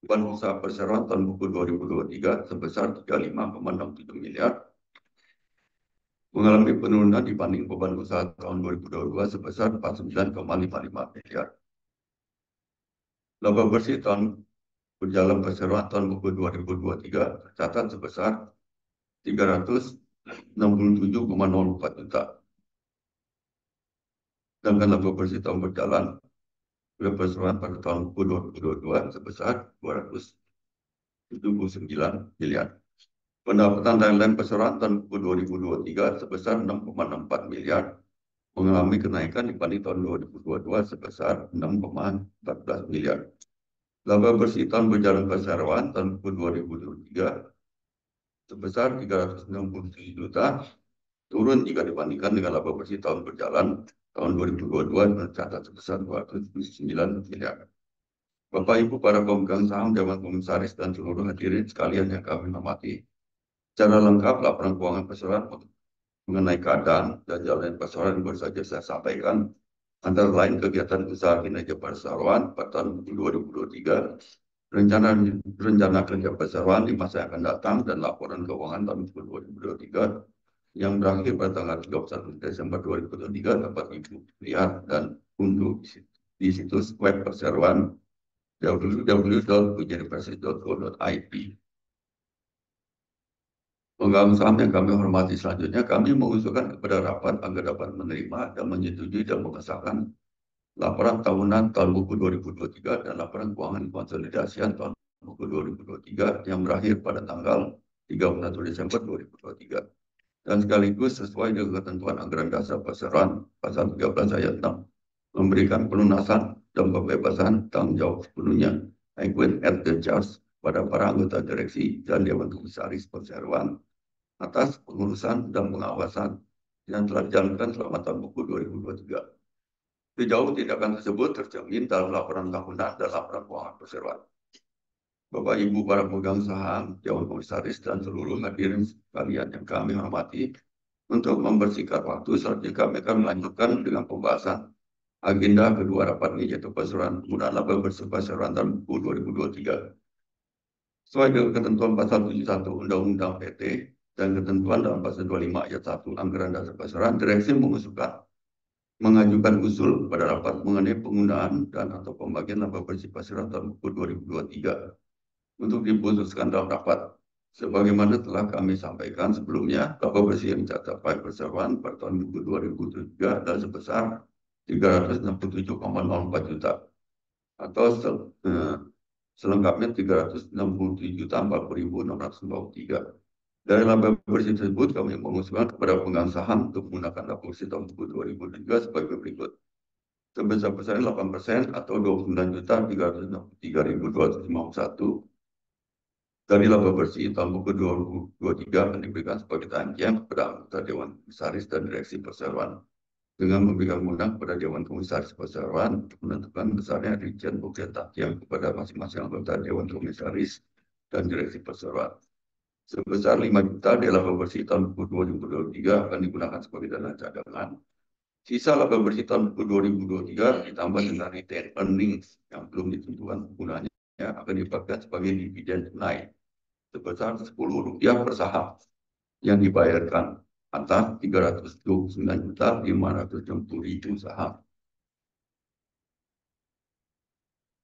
beban usaha perseroan tahun buku 2023 sebesar 35,67 miliar, mengalami penurunan dibanding beban usaha tahun 2022 sebesar 49,55 miliar. Laba bersih tahun berjalan perseroan tahun buku 2023 tercatat sebesar 367,04 juta. Sedangkan laba bersih tahun berjalan perseroan pada tahun buku 2022 sebesar 279 miliar. Pendapatan lain-lain perseroan tahun 2023 sebesar 6,64 miliar, mengalami kenaikan dibanding tahun 2022 sebesar 6,14 miliar. Laba bersih tahun berjalan perseroan tahun 2023 sebesar 367 juta, turun jika dibandingkan dengan laba bersih tahun berjalan tahun 2022 yang tercatat sebesar 209 miliar. Bapak Ibu para pemegang saham, Dewan Komisaris dan seluruh hadirin sekalian yang kami hormati, secara lengkap laporan keuangan perseroan mengenai keadaan dan jalannya perseroan baru saja saya sampaikan, antara lain kegiatan usaha kinerja perseroan pada tahun 2023, rencana kerja perseroan di masa yang akan datang, dan laporan keuangan tahun 2023 yang berakhir pada tanggal 31 Desember 2023 dapat Ibu lihat dan unduh di situs web perseroan www.pujiripresi.co.id. Pemegang saham yang kami hormati, selanjutnya kami mengusulkan kepada rapat agar dapat menerima dan menyetujui dan mengesahkan laporan tahunan tahun buku 2023 dan laporan keuangan konsolidasian tahun buku 2023 yang berakhir pada tanggal 31 Desember 2023. Dan sekaligus sesuai dengan ketentuan anggaran dasar perseroan pasal 13 ayat 6 memberikan pelunasan dan pembebasan tanggung jawab sepenuhnya equity at the charge pada para anggota direksi dan Dewan Komisaris perseroan atas pengurusan dan pengawasan yang telah dijalankan selama tahun buku 2023. Sejauh tindakan tersebut tercermin dalam laporan tahunan dan laporan keuangan perseroan. Bapak Ibu para pemegang saham, Dewan Komisaris dan seluruh hadirin sekalian yang kami hormati, untuk membersihkan waktu, selanjutnya kami akan melanjutkan dengan pembahasan agenda kedua rapat ini, yaitu perseroan penggunaan laba bersih perseroan tahun buku 2023. Sesuai dengan ketentuan pasal 71 Undang-Undang PT dan ketentuan dalam pasal 25 ayat 1 anggaran dasar perseroan, direksi mengajukan usul pada rapat mengenai penggunaan dan atau pembagian laba bersih perseroan tahun buku 2023 untuk diputuskan dalam rapat. Sebagaimana telah kami sampaikan sebelumnya, laba bersih yang dicapai perseroan pada tahun buku 2023 adalah sebesar 367,04 juta atau selengkapnya 367.040.693. Dari laba bersih tersebut, kami mengusulkan kepada pemegang saham untuk menggunakan laba bersih tahun 2023 sebagai berikut. Sebesar persen 8% atau 29.363.251 dari laba bersih tahun buku 2023 akan diberikan sebagai tanggihan kepada anggota Dewan Komisaris dan Direksi Perseroan dengan memberikan undang kepada Dewan Komisaris Perseroan untuk menentukan besarnya rincian pemberian tanggihan kepada masing-masing anggota Dewan Komisaris dan Direksi Perseroan. sebesar 5 juta di laba bersih tahun 2023 akan digunakan sebagai dana cadangan. Sisa laba bersih tahun 2023 ditambah dengan retained earnings yang belum ditentukan penggunaannya akan dipakai sebagai dividen tunai sebesar Rp10 per saham yang dibayarkan atas 329.560.000 saham.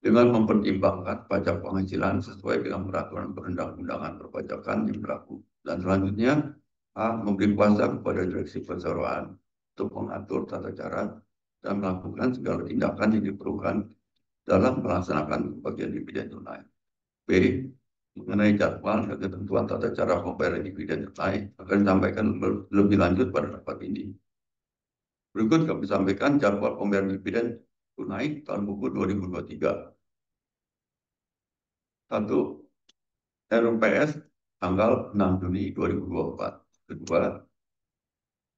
Dengan mempertimbangkan pajak penghasilan sesuai dengan peraturan perundang-undangan perpajakan yang berlaku. Dan selanjutnya, A. Memberi kuasa kepada direksi perseroan untuk mengatur tata cara dan melakukan segala tindakan yang diperlukan dalam melaksanakan bagian dividen tunai. B. Mengenai jadwal dan ketentuan tata cara pembayaran dividen tunai akan disampaikan lebih lanjut pada rapat ini. Berikut kami sampaikan jadwal pembayaran dividen tunai tahun buku 2023. 1. RUPS tanggal 6 Juni 2024. Kedua,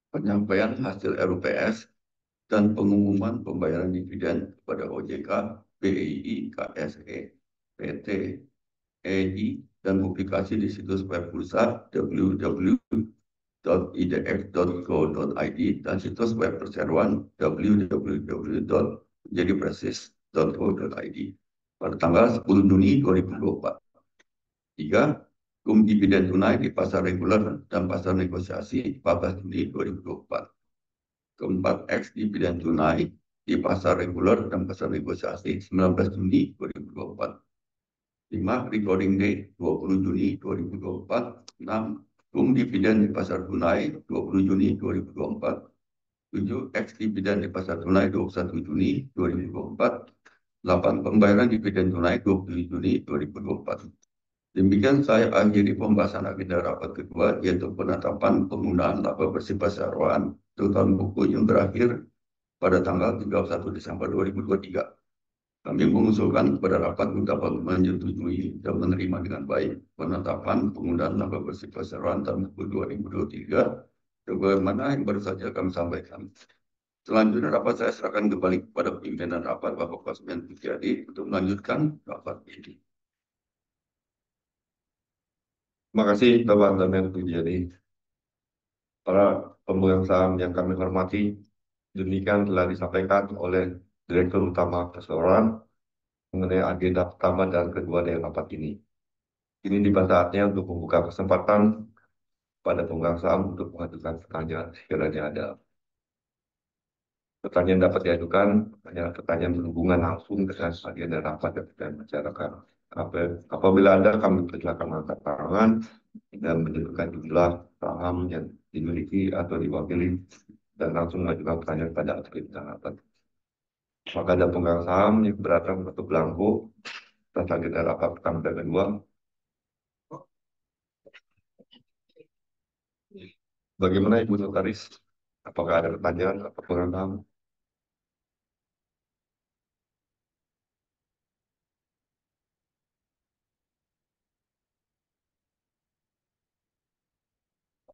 penyampaian hasil RUPS dan pengumuman pembayaran dividen kepada OJK, BEI, KSE, PT, EI, dan publikasi di situs web pusat www.idx.go.id dan situs web perseroan www.menjadipresis.go.id pada tanggal 10 Juni 2024. 3. Dividen tunai di pasar reguler dan pasar negosiasi 14 Juni 2024. Keempat, dividen tunai di pasar reguler dan pasar negosiasi 19 Juni 2024. 5. Recording date 20 Juni 2024. 6. Dividen di pasar tunai 20 Juni 2024. 7. Dividen di pasar tunai 21 Juni 2024. 8. Pembayaran dividen tunai 20 Juni 2024. Demikian saya akhiri pembahasan agenda rapat kedua, yaitu penetapan penggunaan laba bersih perseroan tahun buku yang berakhir pada tanggal 31 Desember 2023. Kami mengusulkan kepada rapat untuk dapat menyetujui dan menerima dengan baik penetapan penggunaan laba bersih perseroan tahun buku 2023, sebagaimana yang baru saja kami sampaikan. Selanjutnya rapat saya serahkan kembali kepada pimpinan rapat Bapak Kusmen Pujiadi untuk melanjutkan rapat ini. Terima kasih Bapak Damian Pujiadi. Para pemegang saham yang kami hormati, demikian telah disampaikan oleh Direktur Utama Perseroan mengenai agenda pertama dan kedua dari rapat ini. Ini tiba saatnya untuk membuka kesempatan pada pemegang saham untuk mengajukan pertanyaan sekiranya ada. Pertanyaan dapat diajukan, pertanyaan berhubungan langsung dengan agenda rapat yang kita bicarakan. Apabila ada, kami persilakan mengangkat tangan dan menentukan jumlah saham yang dimiliki atau diwakili dan langsung mengajukan pertanyaan pada aktivitas rapat. Maka ada pemegang saham yang berdatang ke belangko atas agenda rapat pertama dan kedua. Bagaimana Ibu Notaris? Apakah ada pertanyaan atau pemegang saham?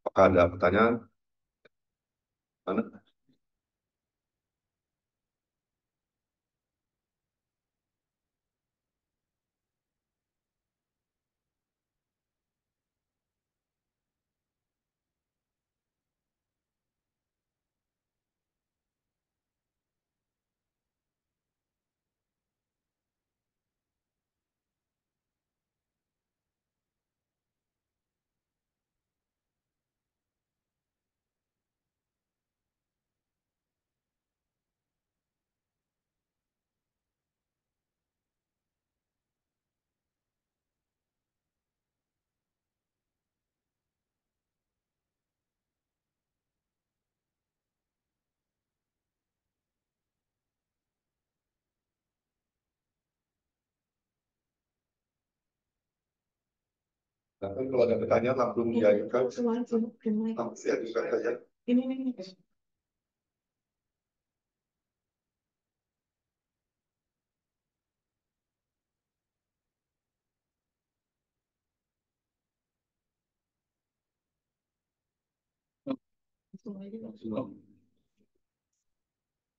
Apakah ada pertanyaan? Mana? Tapi kalau ada pertanyaan langsung diajukan. Langsung diajukan saja. Ini.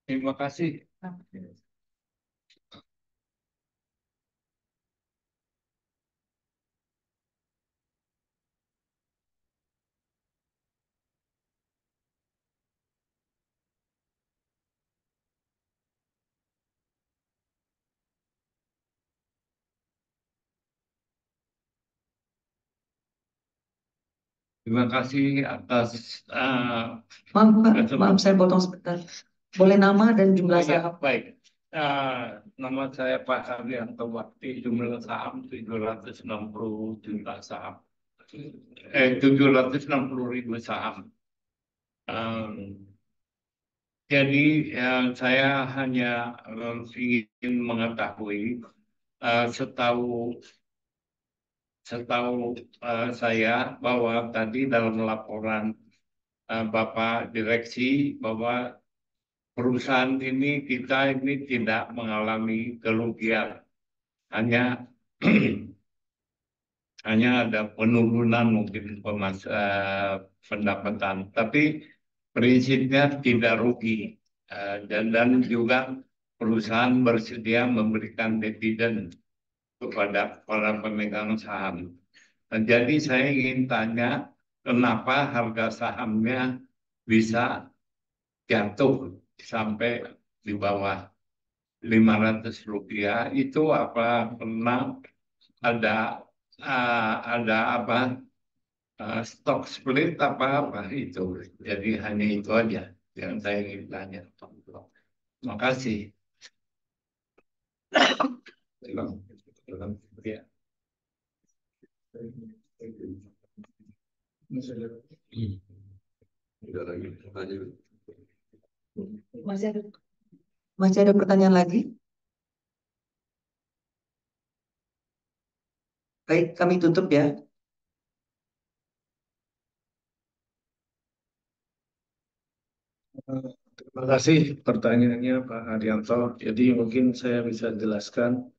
Terima kasih. Terima kasih atas Maaf, Pak. Maaf, saya potong sebentar. Boleh nama dan jumlah oh ya, saham? baik. Nama saya Pak Haryanto Bakti, jumlah saham 760 juta saham. 760.000 saham. Jadi saya hanya ingin mengetahui setahu saya bahwa tadi dalam laporan Bapak Direksi bahwa perusahaan kita ini tidak mengalami kerugian, hanya hanya ada penurunan mungkin pendapatan, tapi prinsipnya tidak rugi. Dan juga perusahaan bersedia memberikan dividen kepada para pemegang saham. Jadi saya ingin tanya, kenapa harga sahamnya bisa jatuh sampai di bawah Rp500? Itu apa pernah ada apa stock split apa itu? Jadi hanya itu aja yang saya ingin tanya. Terima kasih. Ya. Tidak lagi pertanyaan. Masih ada pertanyaan lagi? Baik, kami tutup ya. Terima kasih pertanyaannya Pak Haryanto. Jadi mungkin saya bisa jelaskan.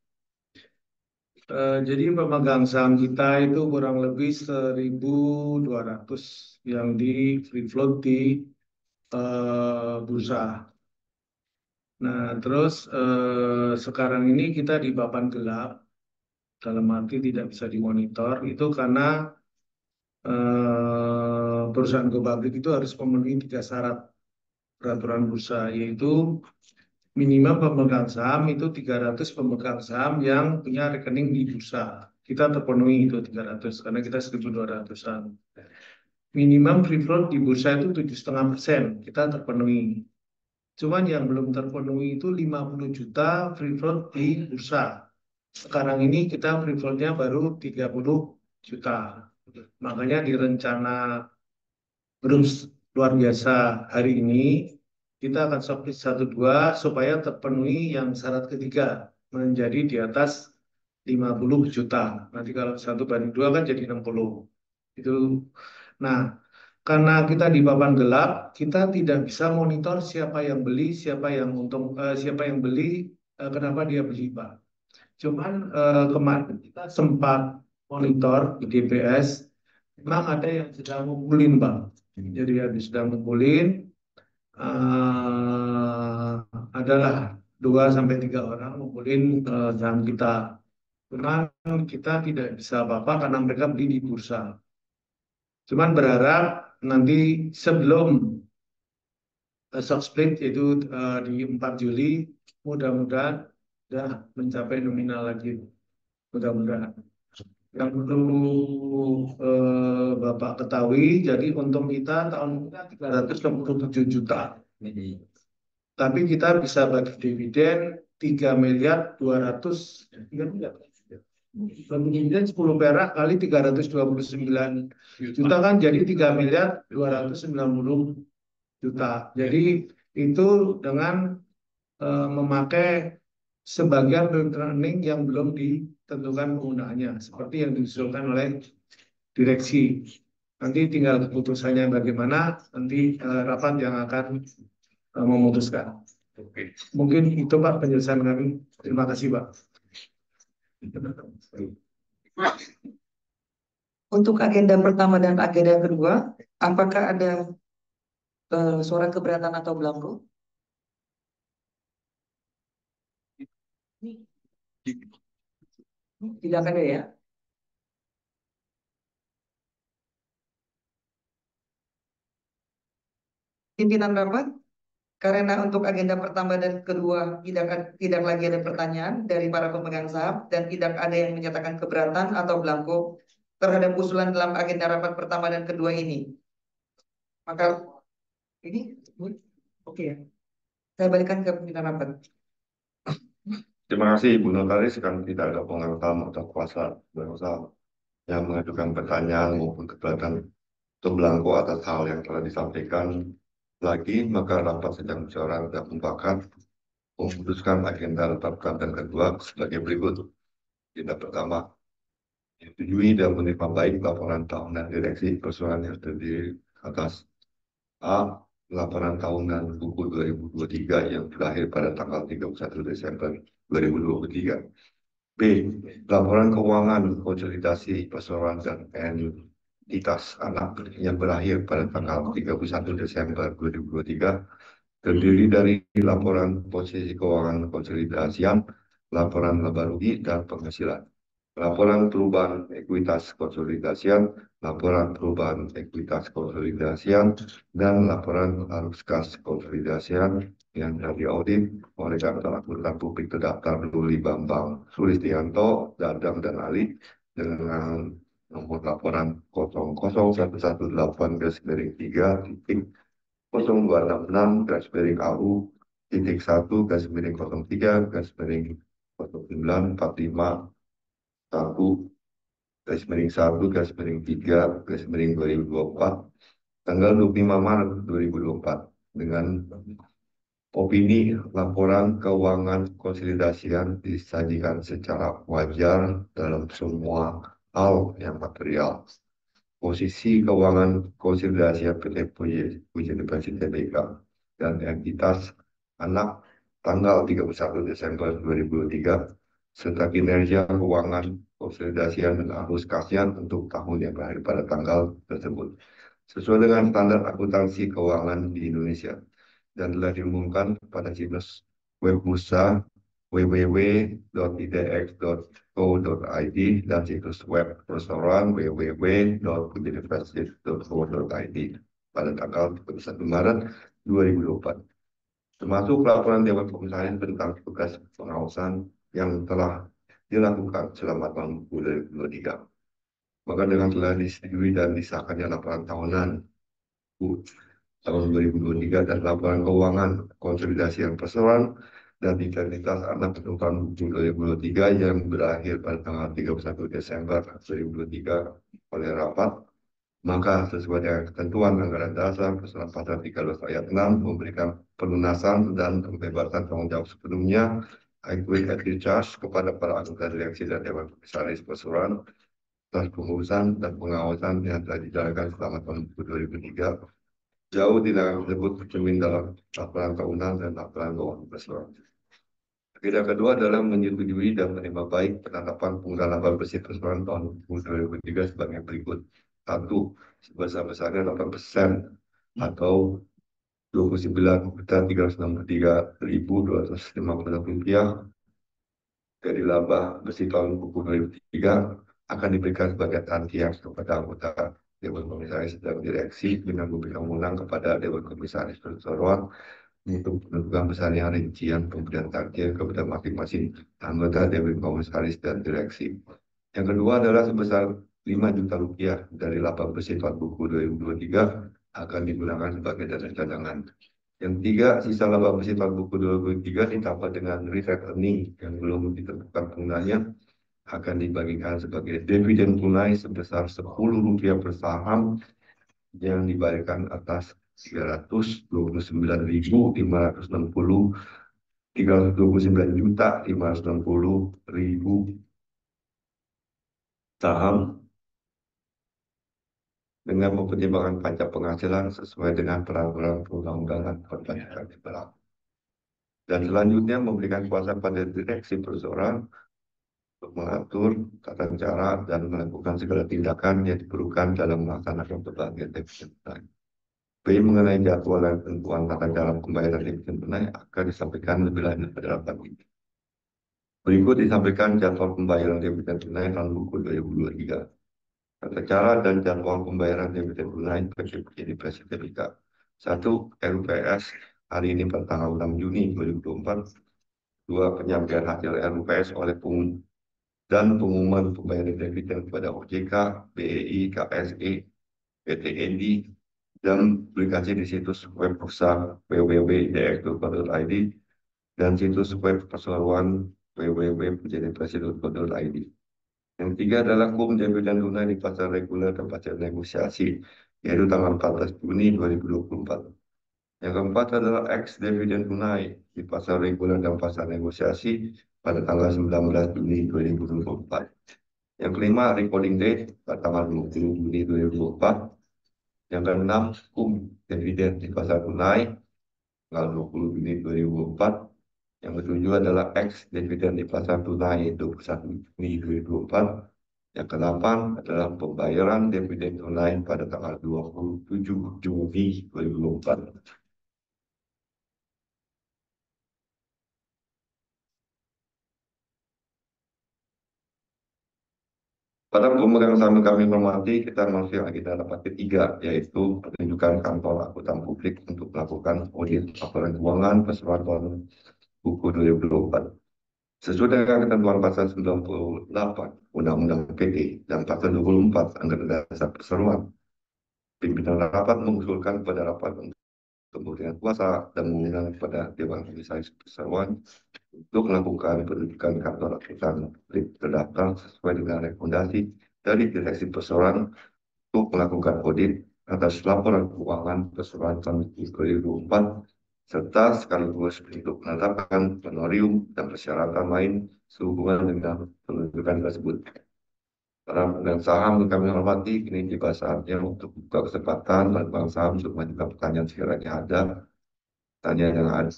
Jadi pemegang saham kita itu kurang lebih 1.200 yang di free float di bursa. Nah, terus sekarang ini kita di papan gelap, dalam arti tidak bisa dimonitor, itu karena perusahaan go public itu harus memenuhi 3 syarat peraturan bursa, yaitu minimal pemegang saham itu 300 pemegang saham yang punya rekening di bursa. Kita terpenuhi itu 300 karena kita 1.200-an. Minimum free float di bursa itu 7,5%, kita terpenuhi. Cuman yang belum terpenuhi itu 50 juta free float di bursa. Sekarang ini kita free floatnya baru 30 juta. Makanya di rencana belum luar biasa hari ini kita akan submit 1-2 supaya terpenuhi yang syarat ketiga menjadi di atas 50 juta. Nanti kalau 1/2 kan jadi 60. Itu. Nah, karena kita di papan gelap, kita tidak bisa monitor siapa yang beli, siapa yang untung, siapa yang beli, kenapa dia beli, Pak. Cuman kemarin kita sempat monitor di DPS, memang ada yang sedang ngumpulin, Pak. Jadi habis sedang ngumpulin, adalah 2-3 orang ngumpulin saham kita. Cuman kita tidak bisa apa-apa karena mereka beli di bursa. Cuman berharap nanti sebelum stock split yaitu di 4 Juli mudah-mudahan sudah mencapai nominal lagi, mudah-mudahan. Yang perlu Bapak ketahui, jadi untung kita tahun ini 367 juta. Tapi kita bisa bagi dividen 3.200.000.000. Bagi dividen 10 perak kali 329 juta kan jadi 3.290.000.000. Jadi itu dengan memakai sebagian rekening yang belum ditentukan penggunaannya, seperti yang diusulkan oleh direksi. Nanti tinggal keputusannya bagaimana, nanti rapat yang akan memutuskan. Oke. Mungkin itu Pak penjelasan kami. Terima kasih Pak. Untuk agenda pertama dan agenda kedua, apakah ada suara keberatan atau belangko? Tidak ada ya. Pimpinan rapat, karena untuk agenda pertama dan kedua tidak lagi ada pertanyaan dari para pemegang saham dan tidak ada yang menyatakan keberatan atau belangko terhadap usulan dalam agenda rapat pertama dan kedua ini? Maka ini oke ya. Saya balikan ke pimpinan rapat. Terima kasih, Bu Notaris. Kan tidak ada pengawasan atau kuasa berusaha yang mengajukan pertanyaan maupun keberatan atau belangko atas hal yang telah disampaikan lagi, maka rapat sedang musyawarah dan mufakat memutuskan agenda rapat dan kedua sebagai berikut. Agenda pertama, menyetujui dan menerima baik laporan tahunan direksi persoalan yang terdiri atas A. Laporan tahunan buku 2023 yang berakhir pada tanggal 31 Desember 2023. B. Laporan keuangan konsolidasi perseroan dan entitas anak yang berakhir pada tanggal 31 Desember 2023 terdiri dari laporan posisi keuangan konsolidasian, laporan laba rugi, dan penghasilan. Laporan perubahan ekuitas konsolidasian, laporan perubahan ekuitas konsolidasian, dan laporan arus kas konsolidasian yang telah diaudit oleh Kantor Akuntan Publik Terdaftar Luli Bambang Sulistianto, Dadang, dan Ali dengan nomor laporan 00118-3-0266-AU titik 1-03-09-1-3-3 2024 tanggal 25 Maret 2024 dengan opini laporan keuangan konsolidasian disajikan secara wajar dalam semua hal yang material. Posisi keuangan konsolidasi PT Pujian Tbk dan entitas anak tanggal 31 Desember 2023 serta kinerja keuangan konsolidasian dan arus kasnya untuk tahun yang berakhir pada tanggal tersebut sesuai dengan standar akuntansi keuangan di Indonesia dan telah diumumkan pada situs web bursa www.idx.co.id dan situs web perseroan www.universitas.co.id pada tanggal 31 Maret 2024. Termasuk laporan Dewan Komisaris tentang tugas pengawasan yang telah dilakukan selama tahun 2023. Maka dengan telah disetujui dan disahkannya laporan tahunan tahun 2023 dan laporan keuangan konsolidasi yang perseroan dan identitas anak penumpang 2023 yang berakhir pada tanggal 31 Desember 2023 oleh rapat, maka sesuai dengan ketentuan anggaran dasar pasal 13 ayat 6 memberikan pelunasan dan pembebasan tanggung jawab sepenuhnya equity charge kepada para anggota direksi dan dewan komisaris perseroan atas pengurusan dan pengawasan yang telah dijalankan selama tahun 2023. Jauh tindakan tersebut tercermin dalam laporan tahunan dan laporan keuangan perseroan. Agenda kedua adalah menyetujui dan menerima baik penetapan penggunaan laba bersih perseroan tahun 2023 sebagai berikut. 1. Sebesar-besarnya 8% atau Rp29.363.250 dari laba bersih tahun 2023 akan diberikan sebagai gantian kepada anggota Dewan Komisaris dan Direksi dengan memberikan wewenang kepada Dewan Komisaris Perseroan untuk menentukan besaran rincian pemberian takjil kepada masing-masing anggota Dewan Komisaris dan Direksi. Yang kedua adalah sebesar Rp5 juta dari laba bersih tahun buku 2023 akan digunakan sebagai dana cadangan. Yang ketiga, sisa laba bersih tahun buku 2023 ditambah dengan reserve earning yang belum ditentukan penggunaannya akan dibagikan sebagai dividen tunai sebesar Rp10 per saham yang dibayarkan atas 329.560 saham dengan mempertimbangkan pajak penghasilan sesuai dengan peraturan perundang-undangan perpajakan yang berlaku. Dan selanjutnya memberikan kuasa pada direksi perseroan untuk mengatur tata cara dan melakukan segala tindakan yang diperlukan dalam melaksanakan pembagian dividen tunai. B. Mengenai jadwal dan tentuan tata cara pembayaran dividen tunai akan disampaikan lebih lanjut pada rapat ini. Berikut disampaikan jadwal pembayaran dividen tunai tahun buku 2023. Tata cara dan jadwal pembayaran dividen tunai bagi Presiden Tbk. 1. RUPS hari ini pada tanggal 6 Juni 2024. 2. Penyampaian hasil RUPS oleh dan pengumuman pembayaran dividen kepada OJK, BEI, KSE, PT.ENDI, dan publikasi di situs web bursa www.dx.co.id dan situs web perseroan www.pjdpresiden.co.id. Yang ketiga adalah dividen tunai di pasar reguler dan pasar negosiasi, yaitu tanggal 14 Juni 2024. Yang keempat adalah dividen tunai di pasar reguler dan pasar negosiasi pada tanggal 19 Juni 2024. Yang kelima, recording date pada tanggal 20 Juni 2024. Yang keenam, dividen di pasar tunai tanggal 20 Juni 2024. Yang ketujuh adalah dividen di pasar tunai 21 Juni 2024. Yang kedelapan adalah pembayaran dividen tunai pada tanggal 27 Juni 2024. Pada pemegang saham kami hormati, kita masih agenda rapat ketiga, yaitu penunjukan kantor akuntan publik untuk melakukan audit laporan keuangan perseroan tahun buku 2024. Sesuai dengan ketentuan pasal 98 Undang-Undang PT dan pasal 24 Anggaran Dasar Perseroan, pimpinan rapat mengusulkan kepada rapat untuk pemberian kuasa dan mengundang kepada Dewan Komisaris Perseroan untuk melakukan penunjukan kantor akuntan publik terdaftar sesuai dengan rekomendasi dari Direksi Perseroan untuk melakukan audit atas laporan keuangan perseroan tahun 2024 serta sekaligus untuk menetapkan honorium dan persyaratan lain sehubungan dengan penunjukan tersebut. Para pemegang saham yang kami hormati, kini tiba saatnya untuk buka kesempatan dan pemegang saham untuk mengajukan pertanyaan sekiranya ada. Pertanyaan yang ada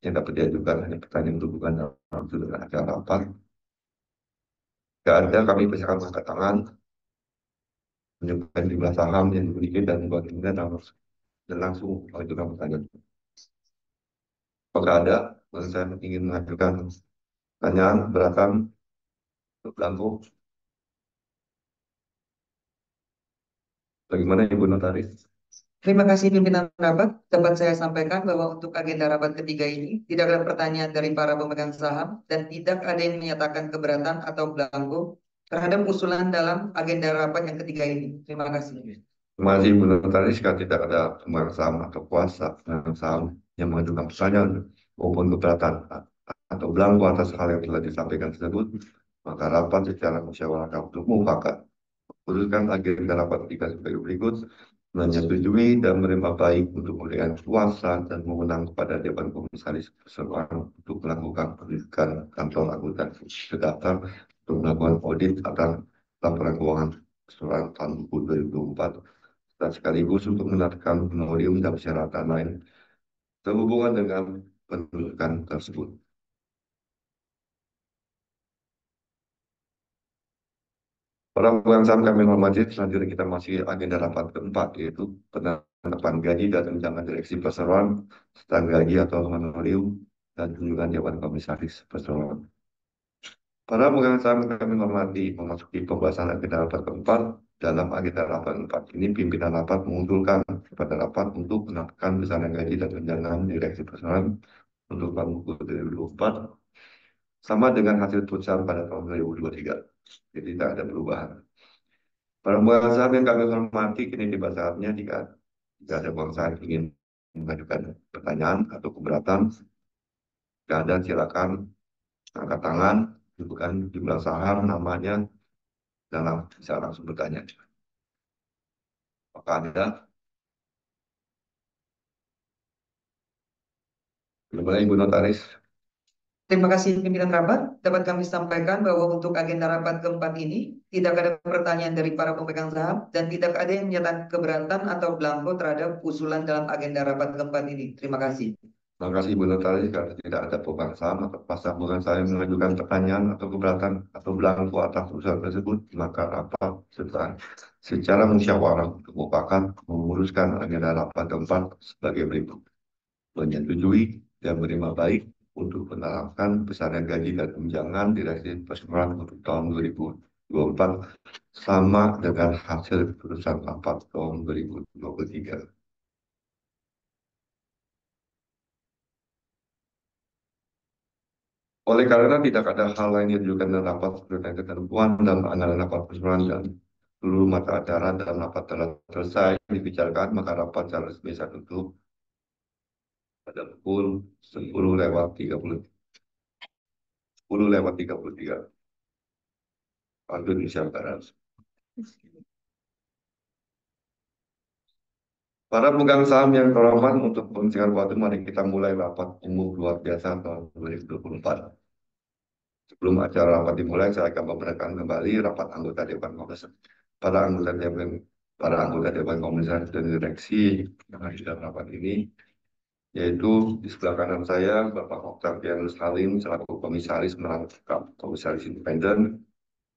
yang dapat diajukan hanya pertanyaan berhubungan dalam sudut acara rapat. Jika ada, kami persilakan angkat tangan, menyebutkan jumlah saham yang dimiliki dan langsung mengajukan pertanyaan. Apakah ada yang saya ingin mengajukan pertanyaan keberatan untuk belangko? Bagaimana Ibu Notaris? Terima kasih pimpinan rapat. Dapat saya sampaikan bahwa untuk agenda rapat ketiga ini tidak ada pertanyaan dari para pemegang saham dan tidak ada yang menyatakan keberatan atau belangko terhadap usulan dalam agenda rapat yang ketiga ini. Terima kasih. Terima kasih Ibu Notaris. Jika tidak ada pemegang saham atau kuasa pemegang saham yang mengajukan pertanyaan maupun keberatan atau belangko atas hal yang telah disampaikan tersebut, maka rapat secara musyawarah untuk mufakat putuskan agenda rapat ketiga sebagai berikut: menyetujui dan menerima baik untuk memberikan kuasa dan mewenang kepada Dewan Komisaris Perseroan untuk melakukan penunjukan kantor akuntan terdaftar untuk melakukan audit atas laporan keuangan perseroan tahun 2024 dan sekaligus untuk menetapkan honorium dan persyaratan lain sehubungan dengan penunjukan tersebut. Para pemegang saham kami hormati, selanjutnya kita masih agenda rapat keempat, yaitu penetapan gaji dan tunjangan direksi perseroan, serta gaji atau honorium, dan kunjungan Dewan Komisaris Perseroan. Para pemegang saham kami hormati, memasuki pembahasan agenda rapat keempat. Dalam agenda rapat keempat ini, pimpinan rapat mengusulkan kepada rapat untuk menetapkan besaran gaji dan tunjangan direksi perseroan untuk tahun 2024 sama dengan hasil putusan pada tahun 2023. Jadi tidak ada perubahan. Para pemegang saham yang kami hormati, kini tiba saatnya jika ada pemegang saham ingin mengajukan pertanyaan atau keberatan, jika ada silakan angkat tangan, sebutkan jumlah saham, namanya, dan bisa langsung bertanya. Apakah ada? Bagaimana Ibu Notaris? Terima kasih pimpinan rapat. Dapat kami sampaikan bahwa untuk agenda rapat keempat ini tidak ada pertanyaan dari para pemegang saham dan tidak ada yang menyatakan keberatan atau belangko terhadap usulan dalam agenda rapat keempat ini. Terima kasih. Terima kasih Ibu Notaris. Jika tidak ada pemegang saham atau pemegang saham yang mengajukan pertanyaan atau keberatan atau belangko atas usulan tersebut, maka rapat secara musyawarah untuk mufakat menguruskan agenda rapat keempat sebagai berikut: menyetujui dan menerima baik untuk menerapkan besaran gaji dan tunjangan direksi perseroan untuk tahun 2024 sama dengan hasil keputusan rapat tahun 2023. Oleh karena tidak ada hal lain yang diajukan dalam rapat sesuai dengan ketentuan dalam anggaran rapat perseroan dan seluruh mata acara dalam rapat telah selesai dibicarakan, maka rapat secara resmi saya tutup pada pukul 10:33 waktu Indonesia Barat. Para pemegang saham yang terhormat, untuk penyingkat waktu, mari kita mulai rapat umum luar biasa tahun 2024. Sebelum acara rapat dimulai, saya akan memperkenalkan kembali rapat anggota Dewan Komisaris. Para anggota Dewan Komisaris dan direksi yang hadir dalam rapat ini, yaitu di sebelah kanan saya Bapak Oktavianus Halim selaku Komisaris merangkap Komisaris Independen,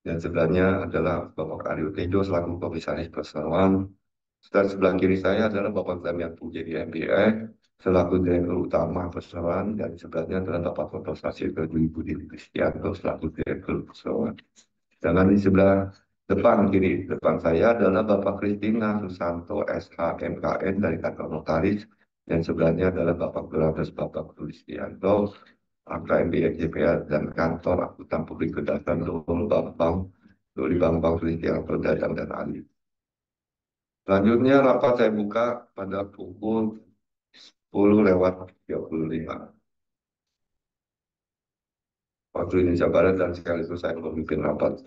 dan sebelahnya adalah Bapak Aryo Tejo selaku Komisaris Perseroan. Dan sebelah kiri saya adalah Bapak Damian Puji MBA selaku Direktur Utama Perseroan, dan sebelahnya adalah Bapak Toto Sasir Budi Kristianto selaku Direktur Perseroan. Dan di sebelah depan saya adalah Bapak Kristina Susanto SHMKN dari kantor notaris, dan sebelahnya adalah Bapak Donatus Bapak Kristianto AKMB JPA dan kantor akuntan publik Kedatangan Doli Bambang Kristianto Dadang dan Ali. Selanjutnya rapat saya buka pada pukul 10:35 waktu Indonesia Barat, dan sekaligus saya memimpin rapat.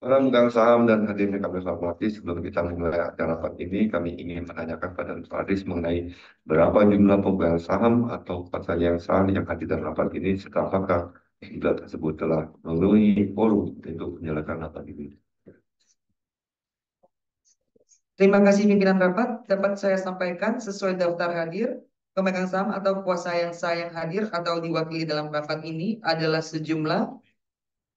Para pemegang saham dan hadirin yang kami hormati, sebelum kita memulai acara rapat ini, kami ingin menanyakan pada notaris mengenai berapa jumlah pemegang saham atau pasar yang sah yang hadir dalam rapat ini, serta apakah jumlah tersebut telah memenuhi quorum untuk menjalankan rapat ini. Terima kasih pimpinan rapat. Dapat saya sampaikan sesuai daftar hadir, pemegang saham atau kuasa yang sah yang hadir atau diwakili dalam rapat ini adalah sejumlah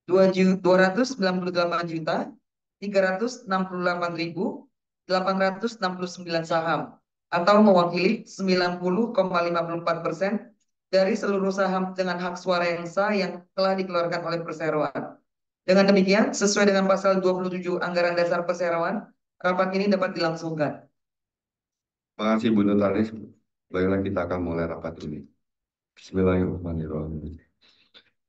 298.368.869 saham atau mewakili 90,54% dari seluruh saham dengan hak suara yang sah yang telah dikeluarkan oleh perseroan. Dengan demikian, sesuai dengan pasal 27 Anggaran Dasar Perseroan, rapat ini dapat dilangsungkan. Terima kasih Bu Notaris. Baiklah, kita akan mulai rapat ini. Bismillahirrahmanirrahim.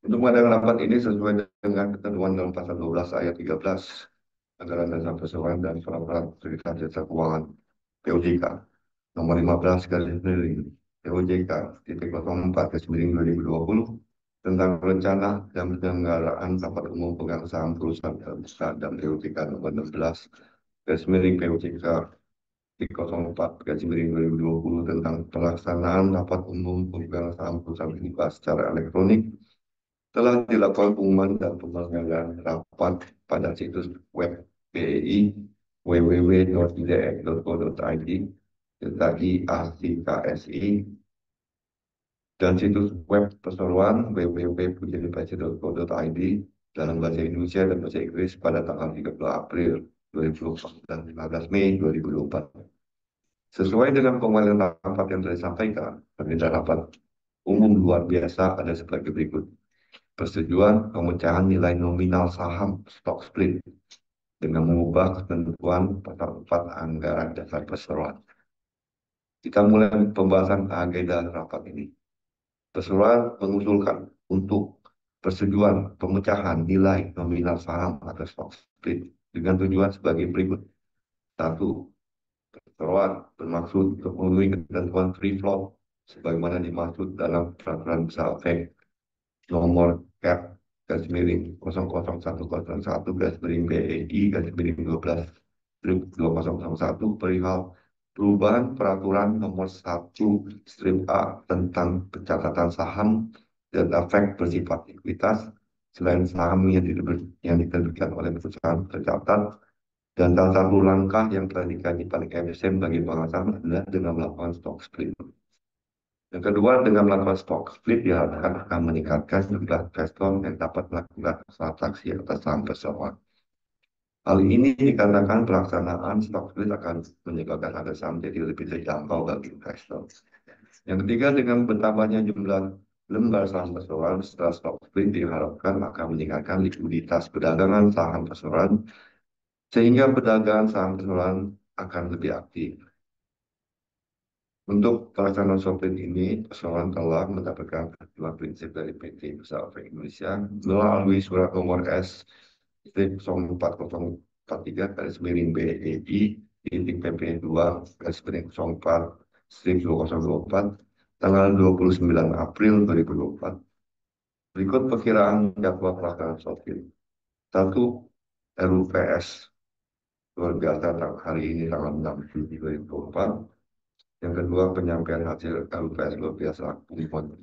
Untuk mengadakan rapat ini sesuai dengan ketentuan dalam pasal 12 ayat 13 Anggaran Dasar Perseroan dan Peraturan Otoritas Jasa Keuangan POJK nomor 15 POJK titik 04/2020 tentang rencana dan penyelenggaraan rapat umum pemegang saham perusahaan besar dan POJK nomor 16 POJK 04/2020 tentang pelaksanaan rapat umum pemegang saham perusahaan besar secara elektronik telah dilakukan pengumuman dan penyelenggaraan rapat pada situs web BEI www.idx.co.id /ACKSI dan situs web Perseroan www.pujianipc.co.id dalam bahasa Indonesia dan bahasa Inggris pada tanggal 30 April 2024 dan 15 Mei 2024. Sesuai dengan pengumuman rapat yang telah disampaikan, agenda rapat umum luar biasa ada sebagai berikut. Persetujuan pemecahan nilai nominal saham stock split dengan mengubah ketentuan pasal 4 Anggaran Dasar Perseroan. Kita mulai pembahasan agenda rapat ini. Perseroan mengusulkan untuk persetujuan pemecahan nilai nominal saham atau stock split dengan tujuan sebagai berikut. 1. Perseroan bermaksud untuk memenuhi ketentuan free float sebagaimana dimaksud dalam peraturan besar FED nomor CAP /BEI/12/2001 perihal perubahan peraturan nomor 1/A tentang pencatatan saham dan efek bersifat ekuitas selain saham yang diterbitkan oleh perusahaan tercatat, dan salah satu langkah yang telah dikaji paling efisien bagi pengawasan adalah dengan melakukan stock split. Yang kedua, dengan melakukan stock split diharapkan akan meningkatkan jumlah investor yang dapat melakukan transaksi atas saham perseroan. Hal ini dikarenakan pelaksanaan stock split akan menyebabkan harga saham jadi lebih terjangkau bagi investor. Yang ketiga, dengan bertambahnya jumlah lembar saham perseroan setelah stock split diharapkan akan meningkatkan likuiditas perdagangan saham perseroan sehingga perdagangan saham perseroan akan lebih aktif. Untuk pelaksanaan software ini, persoalan telah mendapatkan pertimbangan prinsip dari PT Pesawat Traffic Indonesia melalui surat nomor S 04043 garis miring BEI titik PP 2 garis miring 04 2024 tanggal 29 April 2024. Berikut perkiraan jadwal pelaksanaan software. 1. RUPS luar biasa hari ini tanggal 6 Juli 2024. Yang kedua, penyampaian hasil RUPS luar biasa pengumuman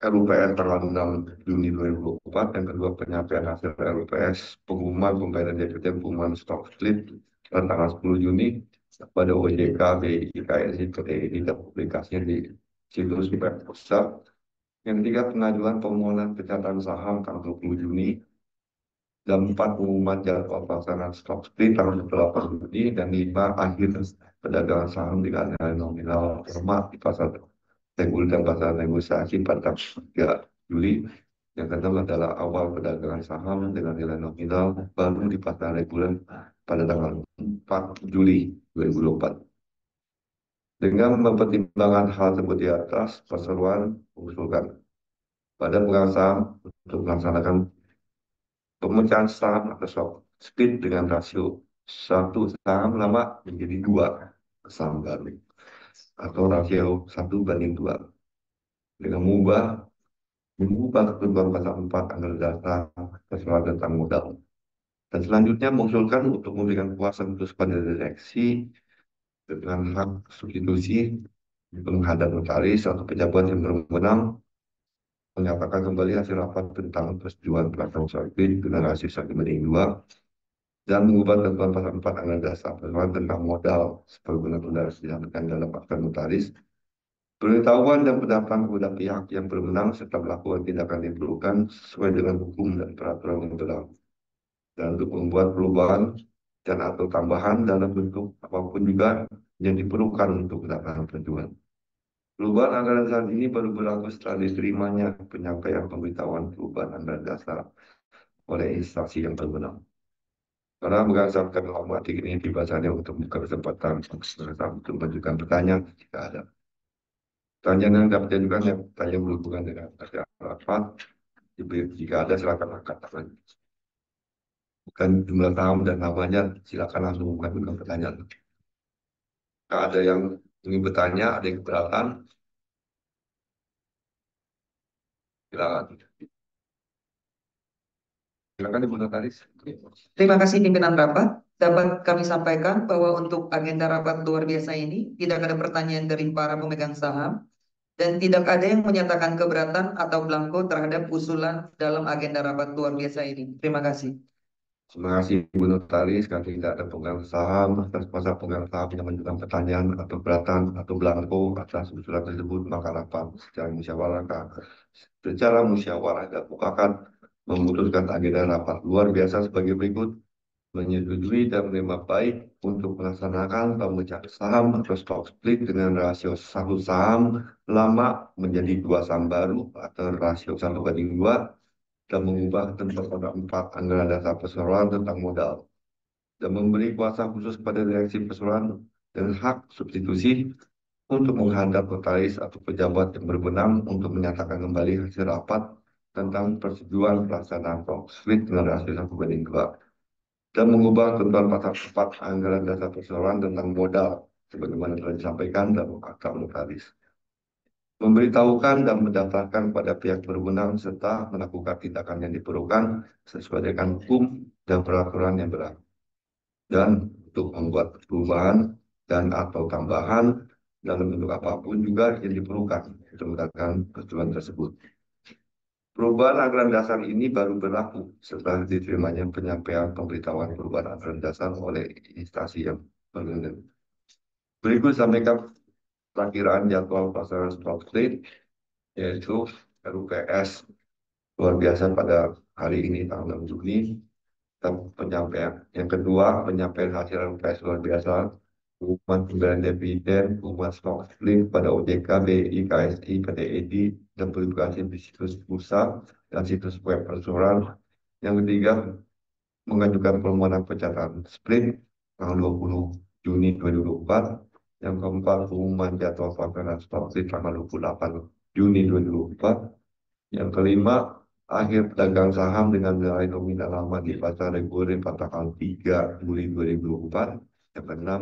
RUPS tanggal 6 Juni 2024. Yang kedua, penyampaian hasil RUPS pengumuman pembayaran dividen pengumuman stock split pada tanggal 10 Juni pada OJK, BI, KSI, PTI dan publikasinya di situs web pusat. Yang ketiga, pengajuan permohonan pencatatan saham tanggal 20 Juni. Dan 4, pengumuman jadwal pelaksanaan stock split tanggal 8 Juni. Dan 5, akhir perdagangan saham dengan nilai nominal hormat di pasar reguler dan pasar negosiasi pada tanggal 3 Juli. Yang keenam adalah awal perdagangan saham dengan nilai nominal baru di pasar reguler pada tanggal 4 Juli 2024. Dengan mempertimbangkan hal tersebut di atas, perseroan mengusulkan pada pemegang saham untuk melaksanakan pemecahan saham atau stock split dengan rasio 1 saham lama menjadi 2 saham baru atau rasio 1:2 dengan mengubah ketentuan pasal 4 anggaran dasar persoalan tentang modal. Dan selanjutnya mengusulkan untuk memberikan kuasa khusus pada direksi dengan hak substitusi menghadap notaris atau pejabat yang berwenang menyatakan kembali hasil rapat tentang persetujuan pelaksanaan software dengan rasio 1:2 dan mengubah ketentuan pasal 4 anggaran dasar persoalan tentang modal seperti benar-benar disampaikan dalam akta notaris. Pemberitahuan dan pendaftaran kepada pihak yang berwenang serta melakukan tindakan yang diperlukan sesuai dengan hukum dan peraturan yang berlaku. Dan untuk membuat perubahan dan atau tambahan dalam bentuk apapun juga yang diperlukan untuk mendapatkan tujuan. Perubahan anggaran dasar ini baru berlaku setelah diterimanya penyampaian pemberitahuan perubahan anggaran dasar oleh instansi yang berwenang. Karena berdasarkan hormat ini dibacanya untuk membuka kesempatan untuk mengajukan pertanyaan jika ada. Pertanyaan yang dapat diajukan yang pertanyaan berhubungan dengan acara rapat, jika ada silakan angkat tangan. Bukan jumlah saham dan namanya, silakan langsung mengajukan pertanyaan. Jika ada yang ingin bertanya, ada yang keberatan, silakan. Silakan Ibu Notaris. Terima kasih pimpinan rapat. Dapat kami sampaikan bahwa untuk agenda rapat luar biasa ini tidak ada pertanyaan dari para pemegang saham dan tidak ada yang menyatakan keberatan atau blanko terhadap usulan dalam agenda rapat luar biasa ini. Terima kasih. Terima kasih Ibu Notaris. Kami tidak ada pemegang saham atas pasal pemegang saham yang mengajukan pertanyaan atau keberatan atau blanko atas usulan tersebut, maka rapat secara musyawarah dan mufakat memutuskan agenda rapat luar biasa sebagai berikut: menyetujui dan menerima baik untuk melaksanakan pemecahan saham atau stock split dengan rasio 1 saham lama menjadi 2 saham baru atau rasio 1:2 dan mengubah ketentuan pasal 4 anggaran dasar perseroan tentang modal dan memberi kuasa khusus pada direksi perseroan dan hak substitusi untuk menghadap notaris atau pejabat yang berwenang untuk menyatakan kembali hasil rapat tentang persetujuan pelaksanaan stock split dengan rasio 1:2 dan mengubah ketentuan pasal 4 anggaran dasar perseroan tentang modal sebagaimana telah disampaikan dalam akta notaris. Memberitahukan dan mendaftarkan pada pihak berwenang serta melakukan tindakan yang diperlukan sesuai dengan hukum dan peraturan yang berlaku. Dan untuk membuat perubahan dan atau tambahan dalam bentuk apapun juga yang diperlukan untuk mendapatkan persetujuan tersebut. Perubahan anggaran dasar ini baru berlaku setelah diterimanya penyampaian pemberitahuan perubahan anggaran dasar oleh instansi yang berwenang. Berikut sampaikan perakiraan jadwal pelaksanaan stock split yaitu RUPS luar biasa pada hari ini tanggal 6 Juni. Penyampaian yang kedua, penyampaian hasil RUPS luar biasa, pengumuman pembayaran dividen, pengumuman stock split pada OJK, BI, KSI, PTED, dan publikasi di situs bursa dan situs web perseroan. Yang ketiga, mengajukan permohonan pencatatan split tanggal 20 Juni 2024. Yang keempat, pengumuman jadwal pelaksanaan Stokfit tanggal 28 Juni 2024. Yang kelima, akhir pedagang saham dengan nilai nominal lama di pasar reguler pada tanggal 3 Juli 2024. Yang keenam,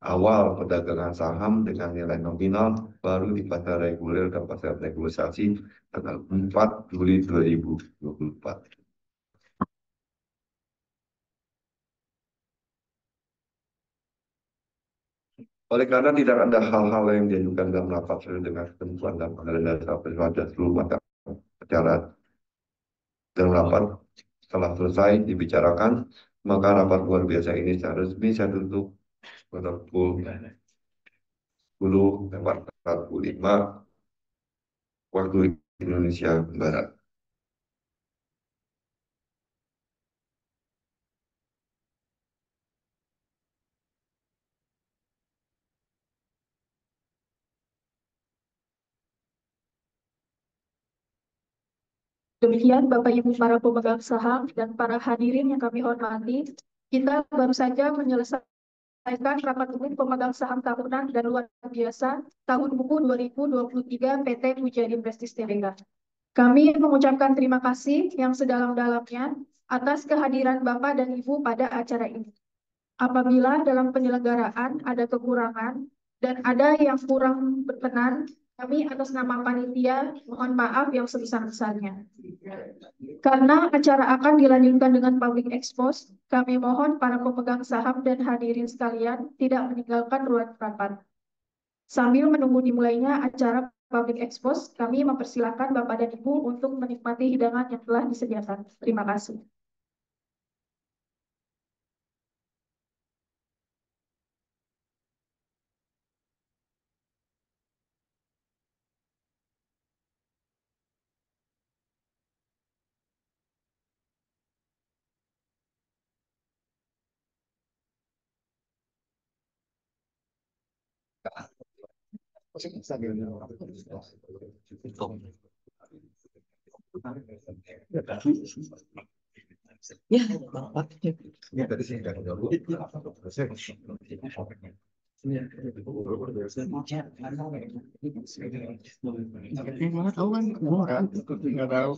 awal perdagangan saham dengan nilai nominal baru di pasar reguler dan pasar negosiasi tanggal 4 Juli 2024. Oleh karena tidak ada hal-hal yang diajukan dalam rapat sesuai dengan ketentuan dan pengadilan dasar pada seluruh mata acara dalam rapat setelah selesai dibicarakan, maka rapat luar biasa ini secara resmi saya tutup pada pukul 10.45 waktu Indonesia Barat. Demikian Bapak Ibu para pemegang saham dan para hadirin yang kami hormati, kita baru saja menyelesaikan rapat umum pemegang saham tahunan dan luar biasa tahun buku 2023 PT Pujadi Prestige Tbk. Kami mengucapkan terima kasih yang sedalam-dalamnya atas kehadiran Bapak dan Ibu pada acara ini. Apabila dalam penyelenggaraan ada kekurangan dan ada yang kurang berkenan, kami atas nama panitia mohon maaf yang sebesar-besarnya. Karena acara akan dilanjutkan dengan public expose, kami mohon para pemegang saham dan hadirin sekalian tidak meninggalkan ruang rapat. Sambil menunggu dimulainya acara public expose, kami mempersilahkan Bapak dan Ibu untuk menikmati hidangan yang telah disediakan. Terima kasih. Ya, Bapak. Ya, tadi saya nggak tahu. Mana tahu kan? Nggak tahu.